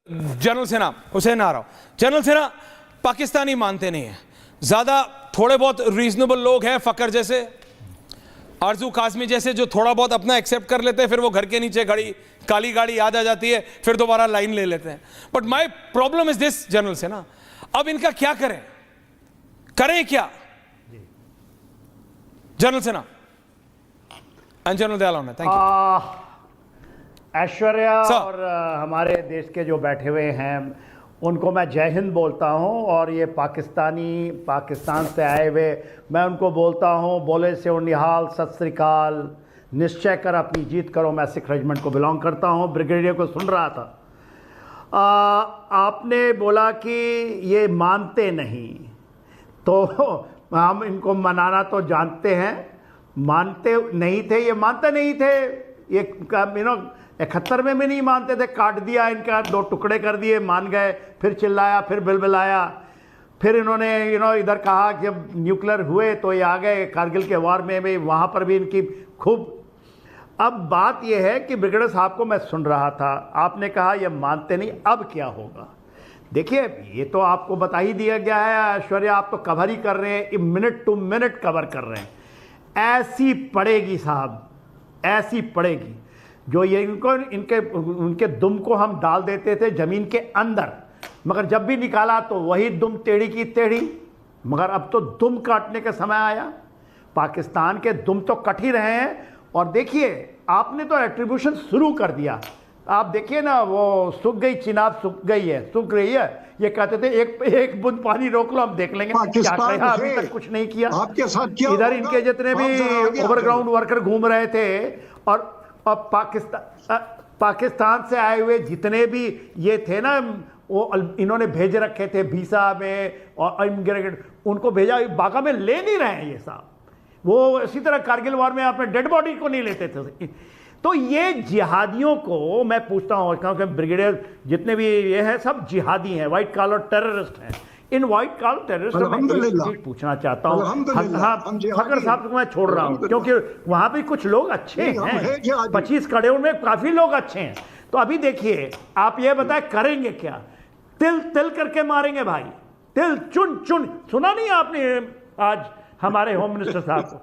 जनरल सेना हुसैन आ रहा हूं। जनरल सेना पाकिस्तानी मानते नहीं है ज्यादा, थोड़े बहुत रीजनेबल लोग हैं, फकर जैसे, आरजू काजमी जैसे, जो थोड़ा बहुत अपना एक्सेप्ट कर लेते हैं, फिर वो घर के नीचे घड़ी काली गाड़ी याद आ जाती है, फिर दोबारा लाइन ले लेते हैं। But my problem is this general सेना, अब इनका क्या करें क्या? जनरल सेना and general Dayal, thank you. Aishwarya और हमारे देश के जो बैठे हुए हैं उनको मैं जय हिंद बोलता हूं, और ये पाकिस्तान से आए हुए मैं उनको बोलता हूं, बोले से निहाल, सत श्री अकाल, निश्चय कर अपनी जीत करो। मैं सिख रेजिमेंट को बिलोंग करता हूं, ब्रिगेडियर को सुन रहा था। आपने बोला कि ये मानते नहीं, तो हम इनको मनाना तो जानते हैं, मानते नहीं थे, ये मानते नहीं थे, ये 71 में भी नहीं मानते थे, काट दिया इनका, 2 टुकड़े कर दिए, मान गए, फिर चिल्लाया, फिर बिलबिलाया, फिर इन्होंने इधर कहा कि जब न्यूक्लियर हुए तो ये आ गए, कारगिल के वार में भी वहाँ पर भी इनकी खूब। अब बात यह है कि ब्रिगेडियर साहब को मैं सुन रहा था, आपने कहा ये मानते नहीं, अब क्या होगा? देखिए ये तो आपको बता ही दिया गया है ऐश्वर्या, आप तो कवर ही कर रहे हैं, मिनट टू मिनट कवर कर रहे हैं। ऐसी पड़ेगी साहब, ऐसी पड़ेगी जो ये उनके दुम को हम डाल देते थे जमीन के अंदर, मगर जब भी निकाला तो वही दुम टेढ़ी की टेढ़ी। मगर अब तो दुम काटने का समय आया। पाकिस्तान के दुम तो कट ही रहे हैं। और देखिए आपने तो एट्रीब्यूशन शुरू कर दिया। आप देखिए ना, वो सूख गई चिनाब, सूख गई है, सूख रही है। ये कहते थे एक बूंद पानी रोक लो, हम देख लेंगे। क्या कहा? अभी तक कुछ नहीं किया। आपके साथ क्या इधर इनके जितने भी ओवरग्राउंड वर्कर घूम रहे थे और पाकिस्तान से आए हुए जितने भी ये थे ना, वो इन्होंने भेज रखे थे वीसा में और इमिग्रेट, उनको भेजा, बाका में ले नहीं रहे हैं ये साहब। वो इसी तरह कारगिल वार में आपने डेड बॉडी को नहीं लेते थे। तो ये जिहादियों को मैं पूछता हूँ कि ब्रिगेडियर जितने भी ये हैं सब जिहादी हैं, व्हाइट कॉलर टेररिस्ट हैं। इन व्हाइट कॉलर टेररिस्ट में पूछना चाहता हूँ, फकर साहब को मैं छोड़ रहा हूँ क्योंकि वहां भी कुछ लोग अच्छे हैं, 25 कड़े में काफी लोग अच्छे हैं। तो अभी देखिए आप ये बताएं करेंगे क्या? तिल तिल करके मारेंगे भाई, तिल चुन चुन। सुना नहीं आपने आज हमारे होम मिनिस्टर साहब को?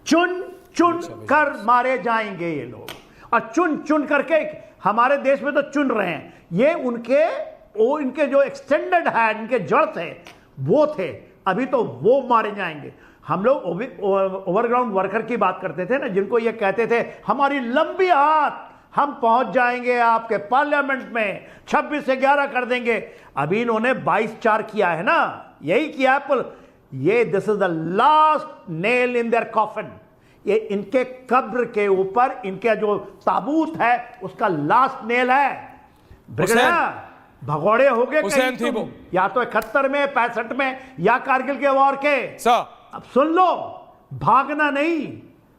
चुन चुन कर मारे जाएंगे ये लोग, और चुन चुन करके हमारे देश में तो चुन रहे हैं। ये इनके जो एक्सटेंडेड है, इनके जड़ थे वो थे, अभी तो वो मारे जाएंगे। हम लोग ओवरग्राउंड वर्कर की बात करते थे ना, जिनको ये कहते थे हमारी लंबी हाथ, हम पहुंच जाएंगे आपके पार्लियामेंट में, 26 से 11 कर देंगे। अभी इन्होंने 22-4 किया है ना, यही किया है। ये this is the last nail in their coffin. ये इनके कब्र के ऊपर इनके जो ताबूत है उसका लास्ट नेल है। भगोड़े हो गए या तो 71 में, 65 में, या कारगिल के वॉर के। अब सुन लो, भागना नहीं,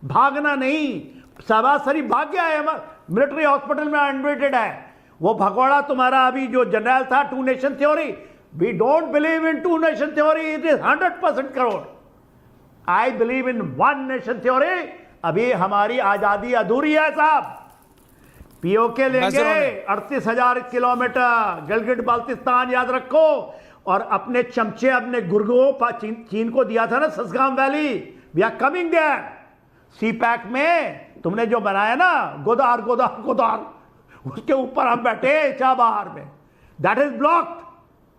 भागना नहीं। शहबाज शरीफ भाग गया है, मिलिट्री हॉस्पिटल में एडमिटेड है। वो भगोड़ा तुम्हारा अभी जो जनरल था, 2 nation theory, we don't believe in 2 nation theory, it is 100% crore. I believe in 1 nation theory. अभी हमारी आजादी अधूरी है साहब। पीओके लेंगे 38,000 किलोमीटर, गिलगिट बाल्टिस्तान याद रखो। और अपने चमचे अपने गुर्गो चीन को दिया था ना, Shaksgam valley, we are coming there. CPEC में तुमने जो बनाया ना, गोदार गोदार गोदार, उसके ऊपर हम बैठे चाबहार में। That is blocked.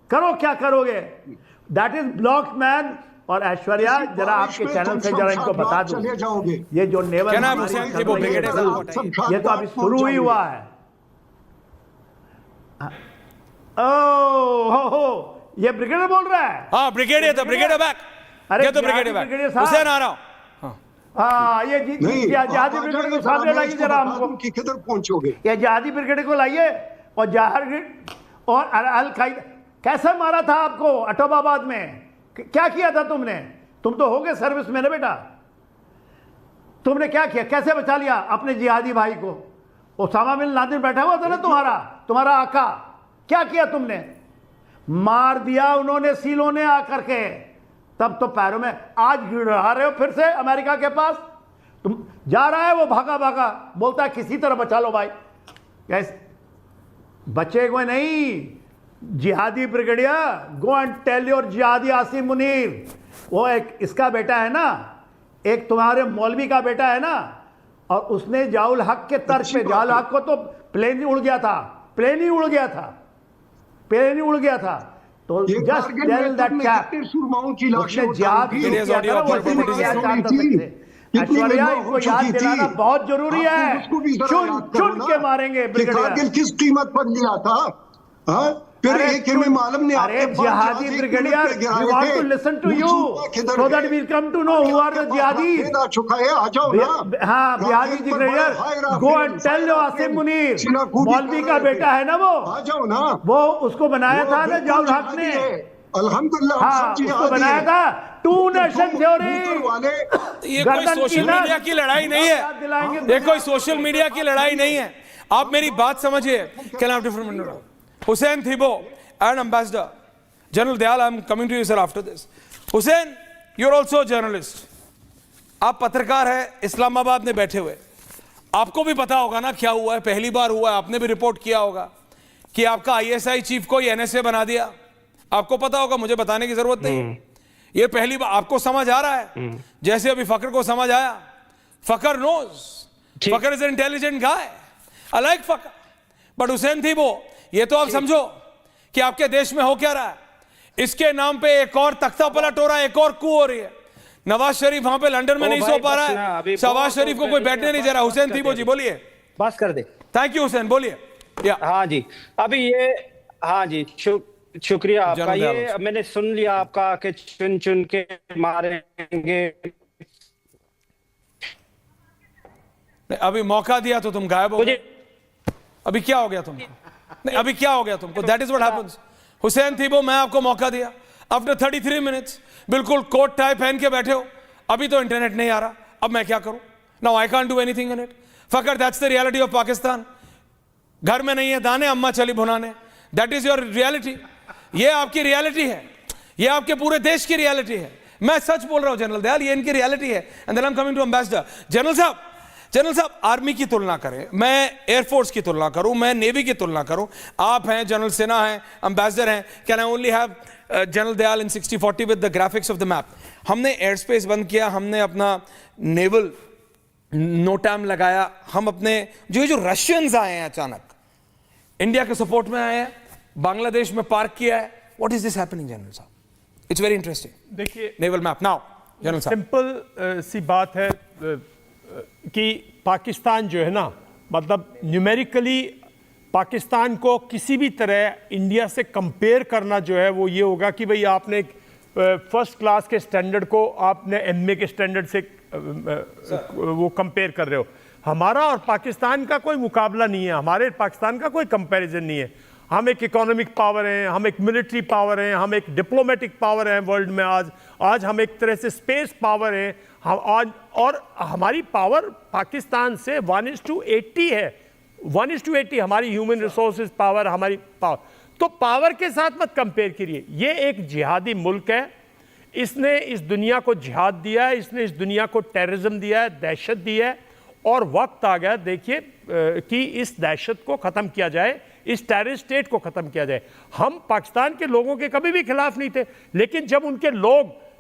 करो क्या करोगे, दैट इज ब्लॉक्ड मैन। और ऐश्वर्या जरा आपके चैनल से जरा इनको बता दो, ये जो नेवल ये तो अभी शुरू ही हुआ है। हो ये ब्रिगेडियर बोल रहा है। हाँ ब्रिगेडियर, तो ब्रिगेडियर बैक। अरे ये तो ब्रिगेडियर हुसैन आ रहा हूं। हाँ ये जहादी ब्रिगेड को सामने लाइए जरा हमको, किधर पहुंचोगे? ये जहादी ब्रिगेड को लाइए। और जहार और अल कायदा कैसे मारा था आपको अटोबाबाद में? क्या किया था तुमने? तुम तो हो गए सर्विस में ना बेटा। तुमने क्या किया? कैसे बचा लिया अपने जिहादी भाई को? ओसामा बिन लादेन बैठा हुआ था ना तुम्हारा आका। क्या किया तुमने? मार दिया उन्होंने, सीलों ने आकर के। तब तो पैरों में आज गिर रहे हो फिर से अमेरिका के पास। तुम जा रहा है वो भागा भागा, बोलता है किसी तरह बचा लो भाई। कैसे बचेगा नहीं? जिहादी brigadier, go and tell your जिहादी आसिम मुनीर। वो एक इसका बेटा है ना, एक तुम्हारे मौलवी का बेटा है ना, और उसने जाउल हक के तर्ज पे, जाउल हक को तो प्लेन ही उड़ गया था, प्लेन ही उड़ गया था, प्लेन ही उड़ गया था। तो जस्ट टेल दैट कैप, उसने जिहाद ऐश्वर्या को याद दिलाना बहुत जरूरी है। चुन चुन के मारेंगे ब्रिगेडियर। किस कीमत पर लिया था? फिर एक में मालूम नहीं। अरे जिहादी brigadier, we want to listen to you so that we come to know who are the जिहादी। आ चुका है, आ जाओ ना। हाँ जिहादी brigadier, go and tell your Asim Munir, मौलवी का बेटा है ना वो, आ जाओ ना। वो उसको बनाया था ना जाउल हक ने, अल्हम्दुलिल्लाह। हाँ उसको बनाया था 2 नेशन थ्योरी। ये कोई सोशल मीडिया की लड़ाई नहीं है, ये कोई सोशल मीडिया की लड़ाई नहीं है। आप मेरी बात समझिए। Hussein Thibault and Ambassador General Dayal, I'm coming to you sir after this. Hussein, you're also a journalist. आप पत्रकार हैं, इस्लामाबाद में बैठे हुए। आपको भी पता होगा ना क्या हुआ है, पहली बार हुआ है, आपने भी रिपोर्ट किया होगा कि आपका आईएसआई चीफ को एनएसए बना दिया? आपको पता होगा, मुझे बताने की जरूरत नहीं। ये पहली बार आपको समझ आ रहा है, जैसे अभी फकर को समझ आया। Fakhar knows, Fakhar is an intelligent guy, I like Fakhar. But Hussain थी वो, ये तो आप समझो कि आपके देश में हो क्या रहा है। इसके नाम पे एक और तख्ता पलट हो रहा है, एक और कू हो रही है। नवाज शरीफ वहां पे लंदन में नहीं सो पा रहा है, शहबाज शरीफ को कोई बैठने नहीं दे रहा। हुसैन थी वो जी, बोलिए। बस कर दे। थैंक यू हुसैन, बोलिए। हाँ जी, अभी ये, हाँ जी, शुक्रिया आपका। ये मैंने सुन लिया आपका कि चुन चुन के मारेंगे। अभी मौका दिया तो तुम गायब हो गए। अभी क्या हो गया तुमको? नहीं, अभी क्या हो गया तुमको? That is what happens. Hussain थी वो, मैं आपको मौका दिया। आफ्टर 33 मिनट्स बिल्कुल कोट टाई पहन के बैठे हो। अभी तो इंटरनेट नहीं आ रहा, अब मैं क्या करूं? Now I can't do anything in it. Fakhar that's the reality of Pakistan. घर में नहीं है दाने, अम्मा चली भुनाने। That is your reality. ये आपकी रियलिटी है, ये आपके पूरे देश की रियलिटी है। मैं सच बोल रहा हूं जनरल दयाल, ये इनकी रियलिटी है। And then I am coming to ambassador. General साहब, आर्मी की तुलना करें, मैं एयरफोर्स की तुलना करूं, मैं नेवी की तुलना करूं, आप हैं, जनरल सिन्हा हैं, एम्बेसडर हैं। Can I only have general Dayal in 60-40 with the graphics of the map? हमने एयर स्पेस बंद किया, हमने अपना नेवल नोटैम लगाया, हम अपने जो रशियंस आए हैं अचानक इंडिया के सपोर्ट में आए हैं, बांग्लादेश में पार्क किया है। What is this happening general साहब? It's very interesting. देखिए, नेवल मैप नाउ जनरल साहब, सिंपल सी बात है कि पाकिस्तान जो है ना, मतलब न्यूमेरिकली पाकिस्तान को किसी भी तरह इंडिया से कंपेयर करना जो है वो ये होगा कि भाई आपने फर्स्ट क्लास के स्टैंडर्ड को आपने एमए के स्टैंडर्ड से वो कंपेयर कर रहे हो। हमारा और पाकिस्तान का कोई मुकाबला नहीं है, हमारे पाकिस्तान का कोई कंपैरिजन नहीं है। हम एक इकोनॉमिक पावर हैं, हम एक मिलिट्री पावर हैं, हम एक डिप्लोमेटिक पावर हैं वर्ल्ड में। आज हम एक तरह से स्पेस पावर हैं हम आज, और हमारी पावर पाकिस्तान से 1:80 है। 1:80 हमारी ह्यूमन रिसोर्सेज पावर, हमारी पावर। तो पावर के साथ मत कंपेयर करिए। ये एक जिहादी मुल्क है, इसने इस दुनिया को जिहाद दिया है, इसने इस दुनिया को टेररिज्म दिया है, दहशत दी है। और वक्त आ गया देखिए कि इस दहशत को ख़त्म किया जाए, इस टेररिस्ट स्टेट को ख़त्म किया जाए। हम पाकिस्तान के लोगों के कभी भी खिलाफ नहीं थे, लेकिन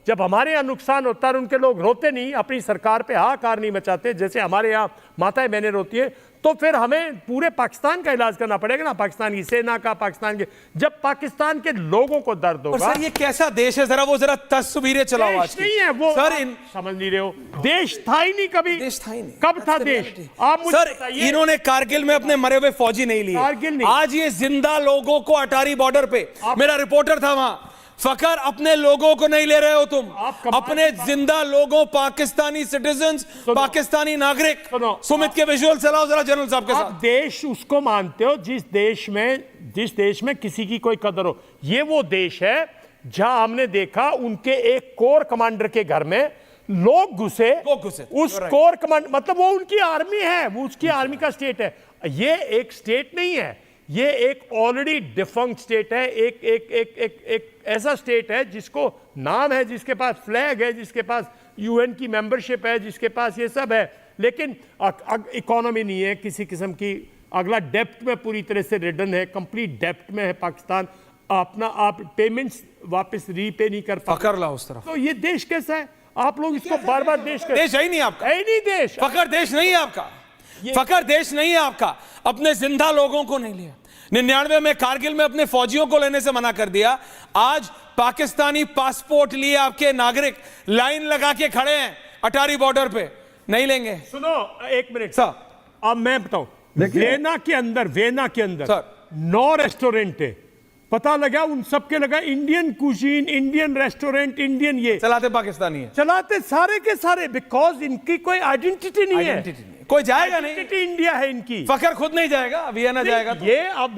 जब हमारे यहाँ नुकसान होता है, उनके लोग रोते नहीं, अपनी सरकार पे हाहाकार नहीं मचाते, जैसे हमारे यहाँ माताएं बहनें रोती है, तो फिर हमें पूरे पाकिस्तान का इलाज करना पड़ेगा ना, पाकिस्तान की सेना का, पाकिस्तान के। जब पाकिस्तान के लोगों को दर्द होगा। सर ये कैसा देश है? जरा तस्वीरें चलाओ। आज नहीं है वो सर, समझ नहीं रहे हो। देश था ही नहीं कभी। देश था ही नहीं। कब था देश? आप मुझे सर, बताइए। इन्होंने कारगिल में अपने मरे हुए फौजी नहीं लिए। कारगिल नहीं। आज ये जिंदा लोगों को अटारी बॉर्डर पे, मेरा रिपोर्टर था वहां। फकर, अपने लोगों को नहीं ले रहे हो तुम, अपने जिंदा लोगों, पाकिस्तानी सिटीजन्स, पाकिस्तानी नागरिक। सुमित के विजुअल चलाओ जरा जनरल साहब के साथ। देश उसको मानते हो जिस देश में किसी की कोई कदर हो। ये वो देश है जहां हमने देखा उनके एक कोर कमांडर के घर में लोग घुसे। उस कोर कमांडर, मतलब वो उनकी आर्मी है, वो उसकी आर्मी का स्टेट है। ये एक स्टेट नहीं है, ये एक ऑलरेडी डिफंक्ट स्टेट है। एक ऐसा स्टेट है जिसको नाम है, जिसके पास फ्लैग है, जिसके पास यूएन की मेंबरशिप है, जिसके पास ये सब है, लेकिन इकोनॉमी नहीं है किसी किस्म की। अगला डेप्थ में पूरी तरह से रिडन है, कंप्लीट डेप्थ में है पाकिस्तान। आप पेमेंट्स वापस रीपे नहीं कर पकड़ ला उस तरफ। तो ये देश कैसा है? आप लोग इसको बार बार देश है ही नहीं आपका, है ही नहीं देश। फकर देश नहीं है आपका, फकर देश नहीं है आपका। अपने जिंदा लोगों को नहीं लिया। 99 में कारगिल में अपने फौजियों को लेने से मना कर दिया। आज पाकिस्तानी पासपोर्ट लिए आपके नागरिक लाइन लगा के खड़े हैं अटारी बॉर्डर पे, नहीं लेंगे। सुनो एक मिनट सर, अब मैं बताऊं, वेना के अंदर सर 9 रेस्टोरेंट है। पता लगा उन सब के लगा Indian cuisine, Indian restaurant, Indian. ये चलाते पाकिस्तानी है, चलाते सारे के सारे, बिकॉज इनकी कोई आइडेंटिटी नहीं है। कोई जाएगा नहीं। इंडिया है इनकी। फकर खुद नहीं जाएगा, वियना जाएगा तो।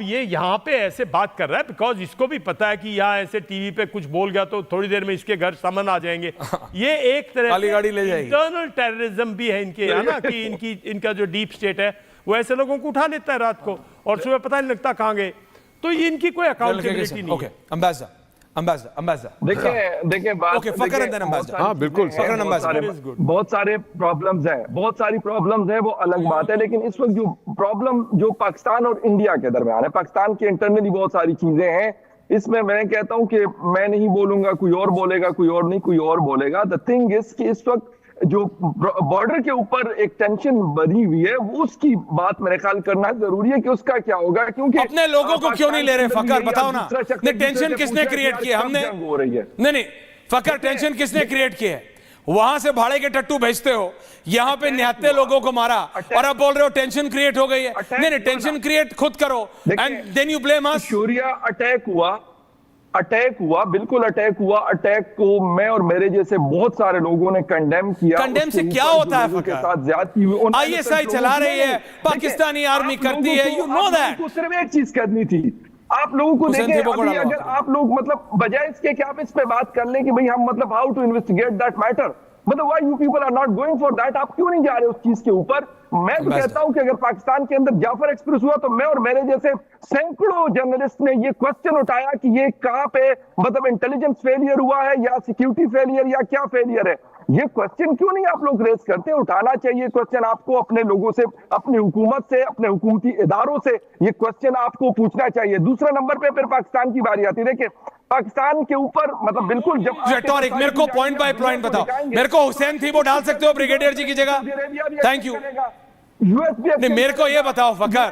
ये यहाँ पे ऐसे बात कर रहा है बिकॉज इसको भी पता है कि यहाँ ऐसे टीवी पे कुछ बोल गया तो थोड़ी देर में इसके घर समन आ जाएंगे। ये एक तरह काली गाड़ी ले जाएगी। इंटरनल टेररिज्म भी है इनके, है ना, कि इनका जो डीप स्टेट है वो ऐसे लोगों को उठा लेता है रात को और सुबह पता नहीं लगता कहाँ गए। तो ये इनकी कोई अकाउंटेबिलिटी नहीं है। Ambassador, ambassador. देखिए बात Okay, फकर and then ambassador. हाँ, बिल्कुल, बहुत फकर and ambassador. सारे- बहुत सारे प्रॉब्लम्स हैं, बहुत सारी प्रॉब्लम्स हैं, वो अलग बात है। लेकिन इस वक्त जो प्रॉब्लम जो पाकिस्तान और इंडिया के दरमियान है, पाकिस्तान के इंटरनली बहुत सारी चीजें हैं। इसमें मैं कहता हूं कि मैं नहीं बोलूंगा, कोई और बोलेगा, कोई और नहीं, कोई और बोलेगा। द थिंग इज कि इस वक्त जो बॉर्डर के ऊपर एक टेंशन बनी हुई है, वो उसकी बात मेरे ख्याल करना जरूरी है कि उसका क्या होगा, क्योंकि अपने लोगों को क्यों नहीं ले रहे फकर, बताओ ना। नहीं, टेंशन किसने क्रिएट किया? हमने हो रही है। नहीं फकर, टेंशन किसने क्रिएट किया है? वहां से भाड़े के टट्टू भेजते हो, यहाँ पे निहत्ते लोगों को मारा और अब बोल रहे हो टेंशन क्रिएट हो गई है। नहीं, टेंशन क्रिएट खुद करो and then you blame us. शूरिया अटैक हुआ, बिल्कुल अटैक हुआ। अटैक को मैं और मेरे जैसे बहुत सारे लोगों ने कंडेम किया। कंडेम से क्या होता है फकर? के साथ ज्यादती हुई, आईएसआई चला रही है, पाकिस्तानी आर्मी करती है, यू नो दैट। सिर्फ एक चीज करनी थी आप लोगों को। हुसैन देखें, थी अभी अगर आप लोग मतलब बजाय इसके कि आप इस पे बात कर लें कि भाई हम मतलब how to investigate that matter, मतलब why you people are not going for that, आप क्यों नहीं जा रहे उस चीज के ऊपर? मैं तो कहता हूं कि अगर पाकिस्तान के अंदर जाफर एक्सप्रेस हुआ तो मैं और मेरे जैसे सैकड़ों जर्नलिस्ट ने ये क्वेश्चन उठाया कि ये कहां पे मतलब इंटेलिजेंस फेलियर हुआ है या सिक्योरिटी फेलियर या क्या फेलियर है। ये क्वेश्चन क्यों नहीं आप लोग रेज करते? उठाना चाहिए क्वेश्चन आपको, अपने लोगों से, अपनी हुकूमत से, अपने हुकूमती इदारों से ये क्वेश्चन आपको पूछना चाहिए। दूसरा नंबर पे फिर पाकिस्तान की बारी आती है। देखिए पाकिस्तान के ऊपर मतलब बिल्कुल जब रेटोरिक, मेरे को पॉइंट बाय पॉइंट बताओ। मेरे को हुसैन थी वो डाल सकते हो ब्रिगेडियर जी की जगह? Thank you. नहीं, मेरे को ये बताओ फकर,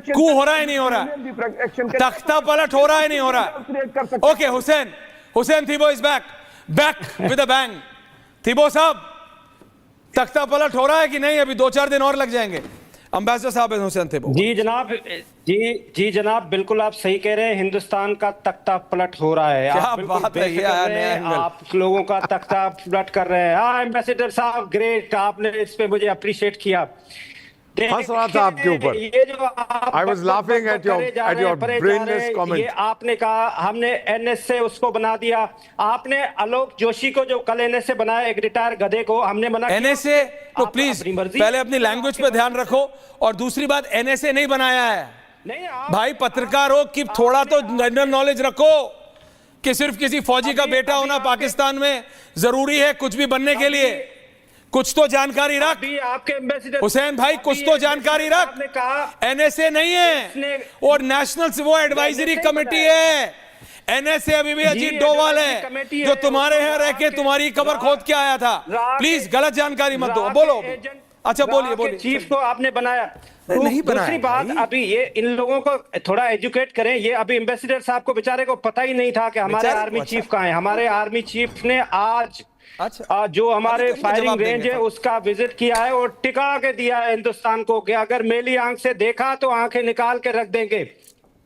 कू हो रहा है नहीं हो रहा? तख्ता पलट हो रहा है नहीं हो रहा? Okay, Hussain Thibaut is back with a bang. Thibaut साहब, तख्ता पलट हो रहा है कि नहीं? अभी 2-4 दिन और लग जाएंगे। अंबेसडर साहब हुसैन थीबो। जी जनाब, बिल्कुल आप सही कह रहे हैं। हिंदुस्तान का तख्ता पलट हो रहा है। क्या आप बिल्कुल बात है, बेफिक्र रहे हैं, आप लोगों का तख्ता पलट कर रहे हैं। हाँ एम्बेसडर साहब, ग्रेट, आपने इस पे मुझे अप्रिशिएट किया। हंस रहा था आपके ऊपर। ये जो आप I was laughing at your brainless comment. ये आपने कहा हमने एनएस से उसको बना दिया। आपने आलोक जोशी को जो कल एनएस से बनाया, एक रिटायर गधे को हमने बना एनएसए तो प्लीज पहले अपनी लैंग्वेज पे ध्यान रखो। और दूसरी बात, एनएसए नहीं बनाया है नहीं भाई, पत्रकार हो कि थोड़ा तो जनरल नॉलेज रखो कि सिर्फ किसी फौजी का बेटा होना पाकिस्तान में जरूरी है कुछ भी बनने के लिए। कुछ तो जानकारी रख आपके एम्बेसडर हुसैन भाई, कुछ तो जानकारी रख। आपने कहा एनएसए नहीं है और नेशनल वो एडवाइजरी कमेटी है। एनएसए अभी भी अजीत डोवाल है जो तुम्हारे यहाँ रह के तुम्हारी कबर खोद के आया था। प्लीज गलत जानकारी मत दो। बोलो, अच्छा बोलिए। चीफ को आपने बनाया नहीं बनाया। दूसरी बात, अभी ये इन लोगों को थोड़ा एजुकेट करें। ये अभी एम्बेसडर साहब को बेचारे को पता ही नहीं था कि हमारे आर्मी चीफ कहाँ है। हमारे आर्मी चीफ ने आज जो हमारे फायरिंग रेंज है उसका विजिट किया है और टिका के दिया है हिंदुस्तान को कि अगर मेली आंख से देखा तो आंखें निकाल के रख देंगे।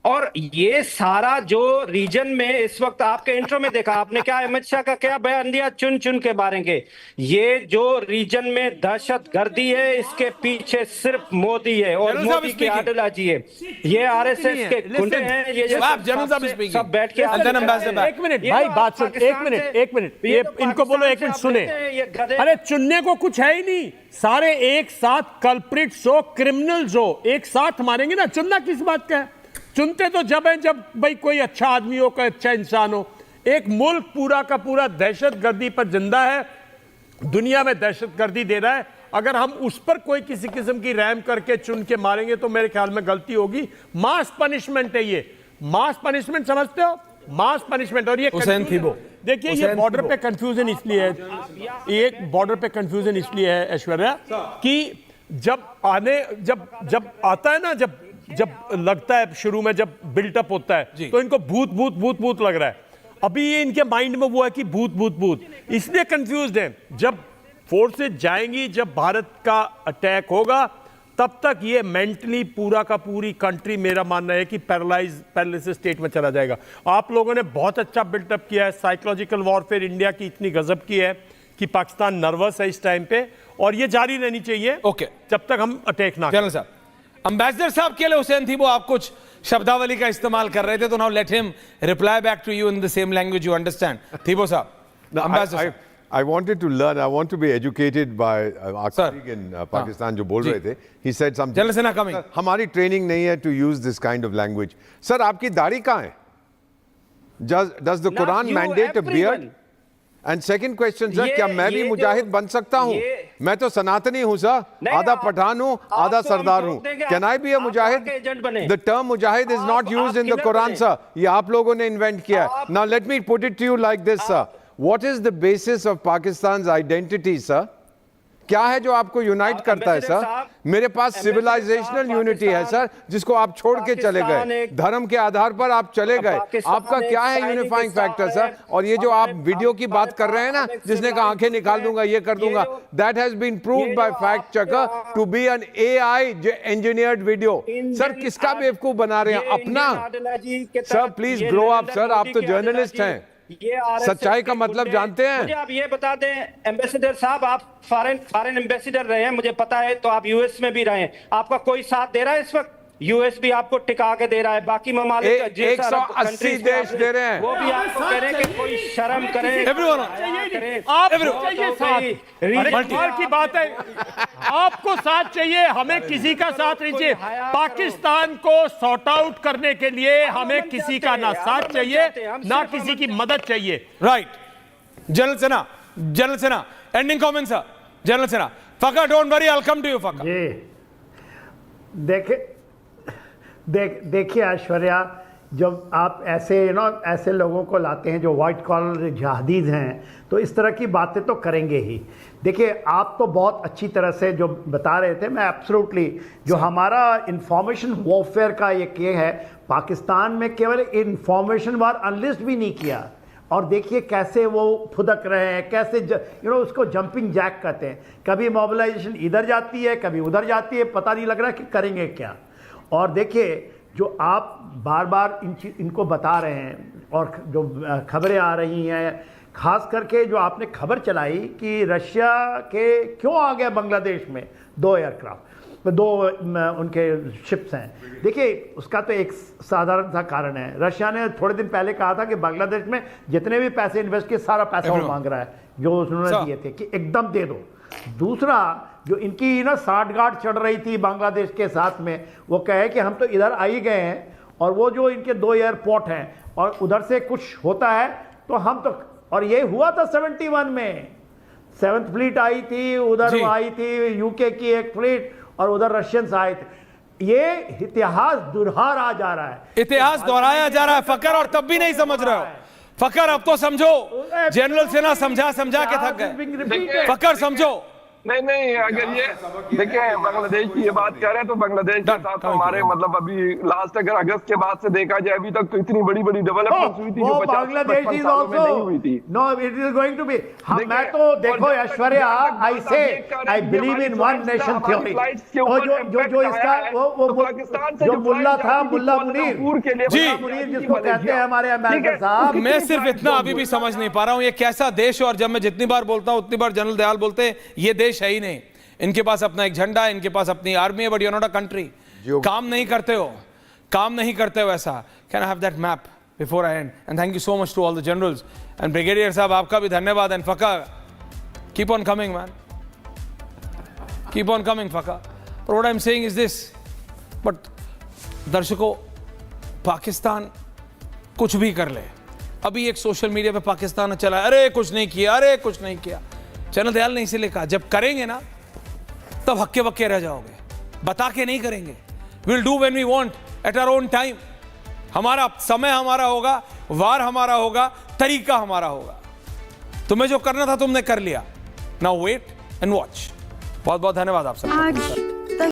और ये सारा जो रीजन में इस वक्त आपके इंट्रो में देखा आपने, क्या अमित शाह का क्या बयान दिया, चुन चुन के मारेंगे। ये जो रीजन में दहशत गर्दी है, इसके पीछे सिर्फ मोदी है और मोदी की आइडियोलॉजी है। ये आरएसएस के गुंडे हैं। ये सब बैठ के एक मिनट भाई, बात सुन। एक मिनट ये इनको बोलो, एक मिनट सुने। अरे चुनने को कुछ है ही नहीं, सारे एक साथ कल्प्रिट्स हो, क्रिमिनल्स हो, एक साथ मारेंगे ना। चुनना किस बात का है? चुनते तो जब है जब भाई कोई अच्छा आदमी हो, कोई अच्छा इंसान हो। एक मुल्क पूरा का पूरा दहशतगर्दी पर जिंदा है, दुनिया में दहशतगर्दी दे रहा है। अगर हम उस पर कोई किसी किस्म की रहम करके चुन के मारेंगे तो मेरे ख्याल में गलती होगी। मास पनिशमेंट है ये, मास पनिशमेंट समझते हो? मास पनिशमेंट। और ये देखिए, ये बॉर्डर पे कंफ्यूजन इसलिए है, एक बॉर्डर पे कंफ्यूजन इसलिए है ऐश्वर्या कि जब आता है ना, जब लगता है शुरू में, जब बिल्टअप होता है तो इनको भूत लग रहा है। अभी ये इनके माइंड में वो है कि भूत, इसलिए कंफ्यूज्ड है। जब फोर्सेज जाएंगी, जब भारत का अटैक होगा, तब तक ये मेंटली पूरा का पूरी कंट्री, मेरा मानना है कि पैरालिसिस स्टेट में चला जाएगा। आप लोगों ने बहुत अच्छा बिल्टअप किया है, साइकोलॉजिकल वॉरफेयर इंडिया की इतनी गजब की है कि पाकिस्तान नर्वस है इस टाइम पे, और ये जारी रहनी चाहिए जब तक हम अटैक ना करें। साहब, अंबेसडर साहब के लिए हुसैन थी वो आप कुछ शब्दावली का इस्तेमाल कर रहे थे, तो now let him reply back to you in the same language you understand. थीबो साहब, I wanted to learn, I want to be educated by our colleague in Pakistan जो बोल रहे थे. He said something. General Sinha coming. हमारी training नहीं है to use this kind of language. Sir आपकी दाढ़ी कहाँ है? Does the Not Quran you, mandate a beard? everyone. And second question sir, ये- क्या मैं भी ये मुजाहिद जो- बन सकता हूँ? ये- मैं तो सनातनी हूँ सर, नहीं, आधा आप- पठान हूँ, आधा आपको हम सरदार रोक हूँ. देंगे, Can I be a आप मुजाहिद? के एजेंट बने. The term Mujahid is not used in the killer Quran बने. sir. ये आप लोगों ने इन्वेंट किया है. Now let me put it to you like this sir. What is the basis of Pakistan's identity sir? क्या है जो आपको यूनाइट करता है एम्बेसडर सर? साहब, मेरे पास एम्बेसडर सिविलाइजेशनल साहब, यूनिटी है सर, जिसको आप छोड़ के चले गए. पाकिस्तान धर्म के आधार पर आप चले गए. पाकिस्तान आपका एक क्या है साइनिक यूनिफाइंग हिस्सा फैक्टर है. सर? और ये जो आप हमारे- वीडियो की बात कर रहे हैं ना, हमारे जिसने कहा आंखें निकाल दूंगा, ये कर दूंगा, that has been proved by fact checker to be an AI engineered video. Sir किसका बेवकूफ बना रहे हैं? अपना. Sir please grow up sir, आप तो जर्नलिस्ट हैं. सच्चाई का मतलब जानते हैं? मुझे आप ये बता दें एम्बेसडर साहब, आप फॉरेन एम्बेसडर रहे हैं, मुझे पता है, तो आप यूएस में भी रहे हैं. आपका कोई साथ दे रहा है इस वक्त? यूएस भी आपको टिका के दे रहा है, बाकी ममालिक 180 देश दे रहे हैं. वो भी आपको कह रहे हैं कि कोई शर्म करे. Everyone. आप चाहिए साथ. अरे कमाल की बात है, आपको साथ चाहिए, हमें किसी का साथ नहीं चाहिए. पाकिस्तान को सॉर्ट आउट करने के लिए हमें किसी का ना साथ चाहिए ना किसी की मदद चाहिए. राइट. जनरल सेना एंडिंग कमेंट सर. जनरल सेना Fakhar, don't worry, I will come to you Fakhar. जी देखिए ऐश्वर्या, जब आप ऐसे लोगों को लाते हैं जो वाइट कॉलर जिहादीज हैं, तो इस तरह की बातें तो करेंगे ही. देखिए आप तो बहुत अच्छी तरह से जो बता रहे थे, मैं एब्सोल्युटली जो हमारा इंफॉर्मेशन वॉरफेयर का ये है, पाकिस्तान में केवल इंफॉर्मेशन वार अनलिस्ट भी नहीं किया. और देखिए कैसे वो फुदक रहे हैं, कैसे उसको जंपिंग जैक कहते हैं. कभी मोबिलाइजेशन इधर जाती है, कभी उधर जाती है, पता नहीं लग रहा कि करेंगे क्या. और देखिए जो आप बार बार इनको बता रहे हैं और जो खबरें आ रही हैं, खास करके जो आपने खबर चलाई कि रशिया के क्यों आ गया बांग्लादेश में 2 एयरक्राफ्ट, 2 उनके शिप्स हैं. देखिए उसका तो एक साधारण सा कारण है. रशिया ने थोड़े दिन पहले कहा था कि बांग्लादेश में जितने भी पैसे इन्वेस्ट किए, सारा पैसा वो मांग रहा है जो उन्होंने दिए थे, कि एकदम दे दो. दूसरा जो इनकी साठगांठ चढ़ रही थी बांग्लादेश के साथ में, वो कहे कि हम तो इधर आ ही गए हैं, और वो जो इनके 2 एयरपोर्ट हैं और उधर से कुछ होता है तो हम तो, और ये हुआ था 71 में 7th फ्लीट आई थी, उधर आई थी यूके की एक फ्लीट, और उधर रशियंस आए थे. ये इतिहास दोहरा जा रहा है, इतिहास दोहराया जा रहा है फकर, और तब भी नहीं समझ रहे हो. फकर अब तो समझो. जनरल सेना समझा के थक गए. फकर समझो. नहीं, अगर ये देखिए बांग्लादेश की ये बात कर रहे हैं, तो बांग्लादेश के साथ हमारे मतलब अभी लास्ट अगर अगस्त के बाद से देखा जाए अभी तक तो इतनी बड़ी डेवलपमेंट हुई थी जो 50-55 सालों में नहीं हुई थी. No, it is going to be. मैं तो देखो Aishwarya, I believe in one nation theory. जो इसका वो पाकिस्तान से जो मुल्ला था, मुल्ला मुनीर जिसको कहते हैं हमारे अमेरिका साहब. मैं सिर्फ इतना अभी भी समझ नहीं पा रहा हूं, ये कैसा देश. और जब मैं जितनी बार बोलता हूं उतनी बार जनरल दयाल बोलते हैं ये देश है ही नहीं. इनके पास अपना एक झंडा है, इनके पास अपनी आर्मी है, but you are not a country. काम नहीं करते हो ऐसा. Can I have that map before I end? And thank you so much to all the generals and brigadier साहब, आपका भी धन्यवाद. And Fakhar, keep on coming man, keep on coming Fakhar. What I am saying is this, but दर्शकों, पाकिस्तान कुछ भी कर ले. अभी एक सोशल मीडिया पे पाकिस्तान चला, अरे कुछ नहीं किया. जनरल दयाल ने इसीलिए कहा जब करेंगे ना तब हक्के बक्के रह जाओगे, बता के नहीं करेंगे. Will do when we want at our own time. हमारा समय हमारा होगा, वार हमारा होगा, तरीका हमारा होगा. तुम्हें जो करना था तुमने कर लिया. Now wait and watch. बहुत बहुत धन्यवाद आप सबका.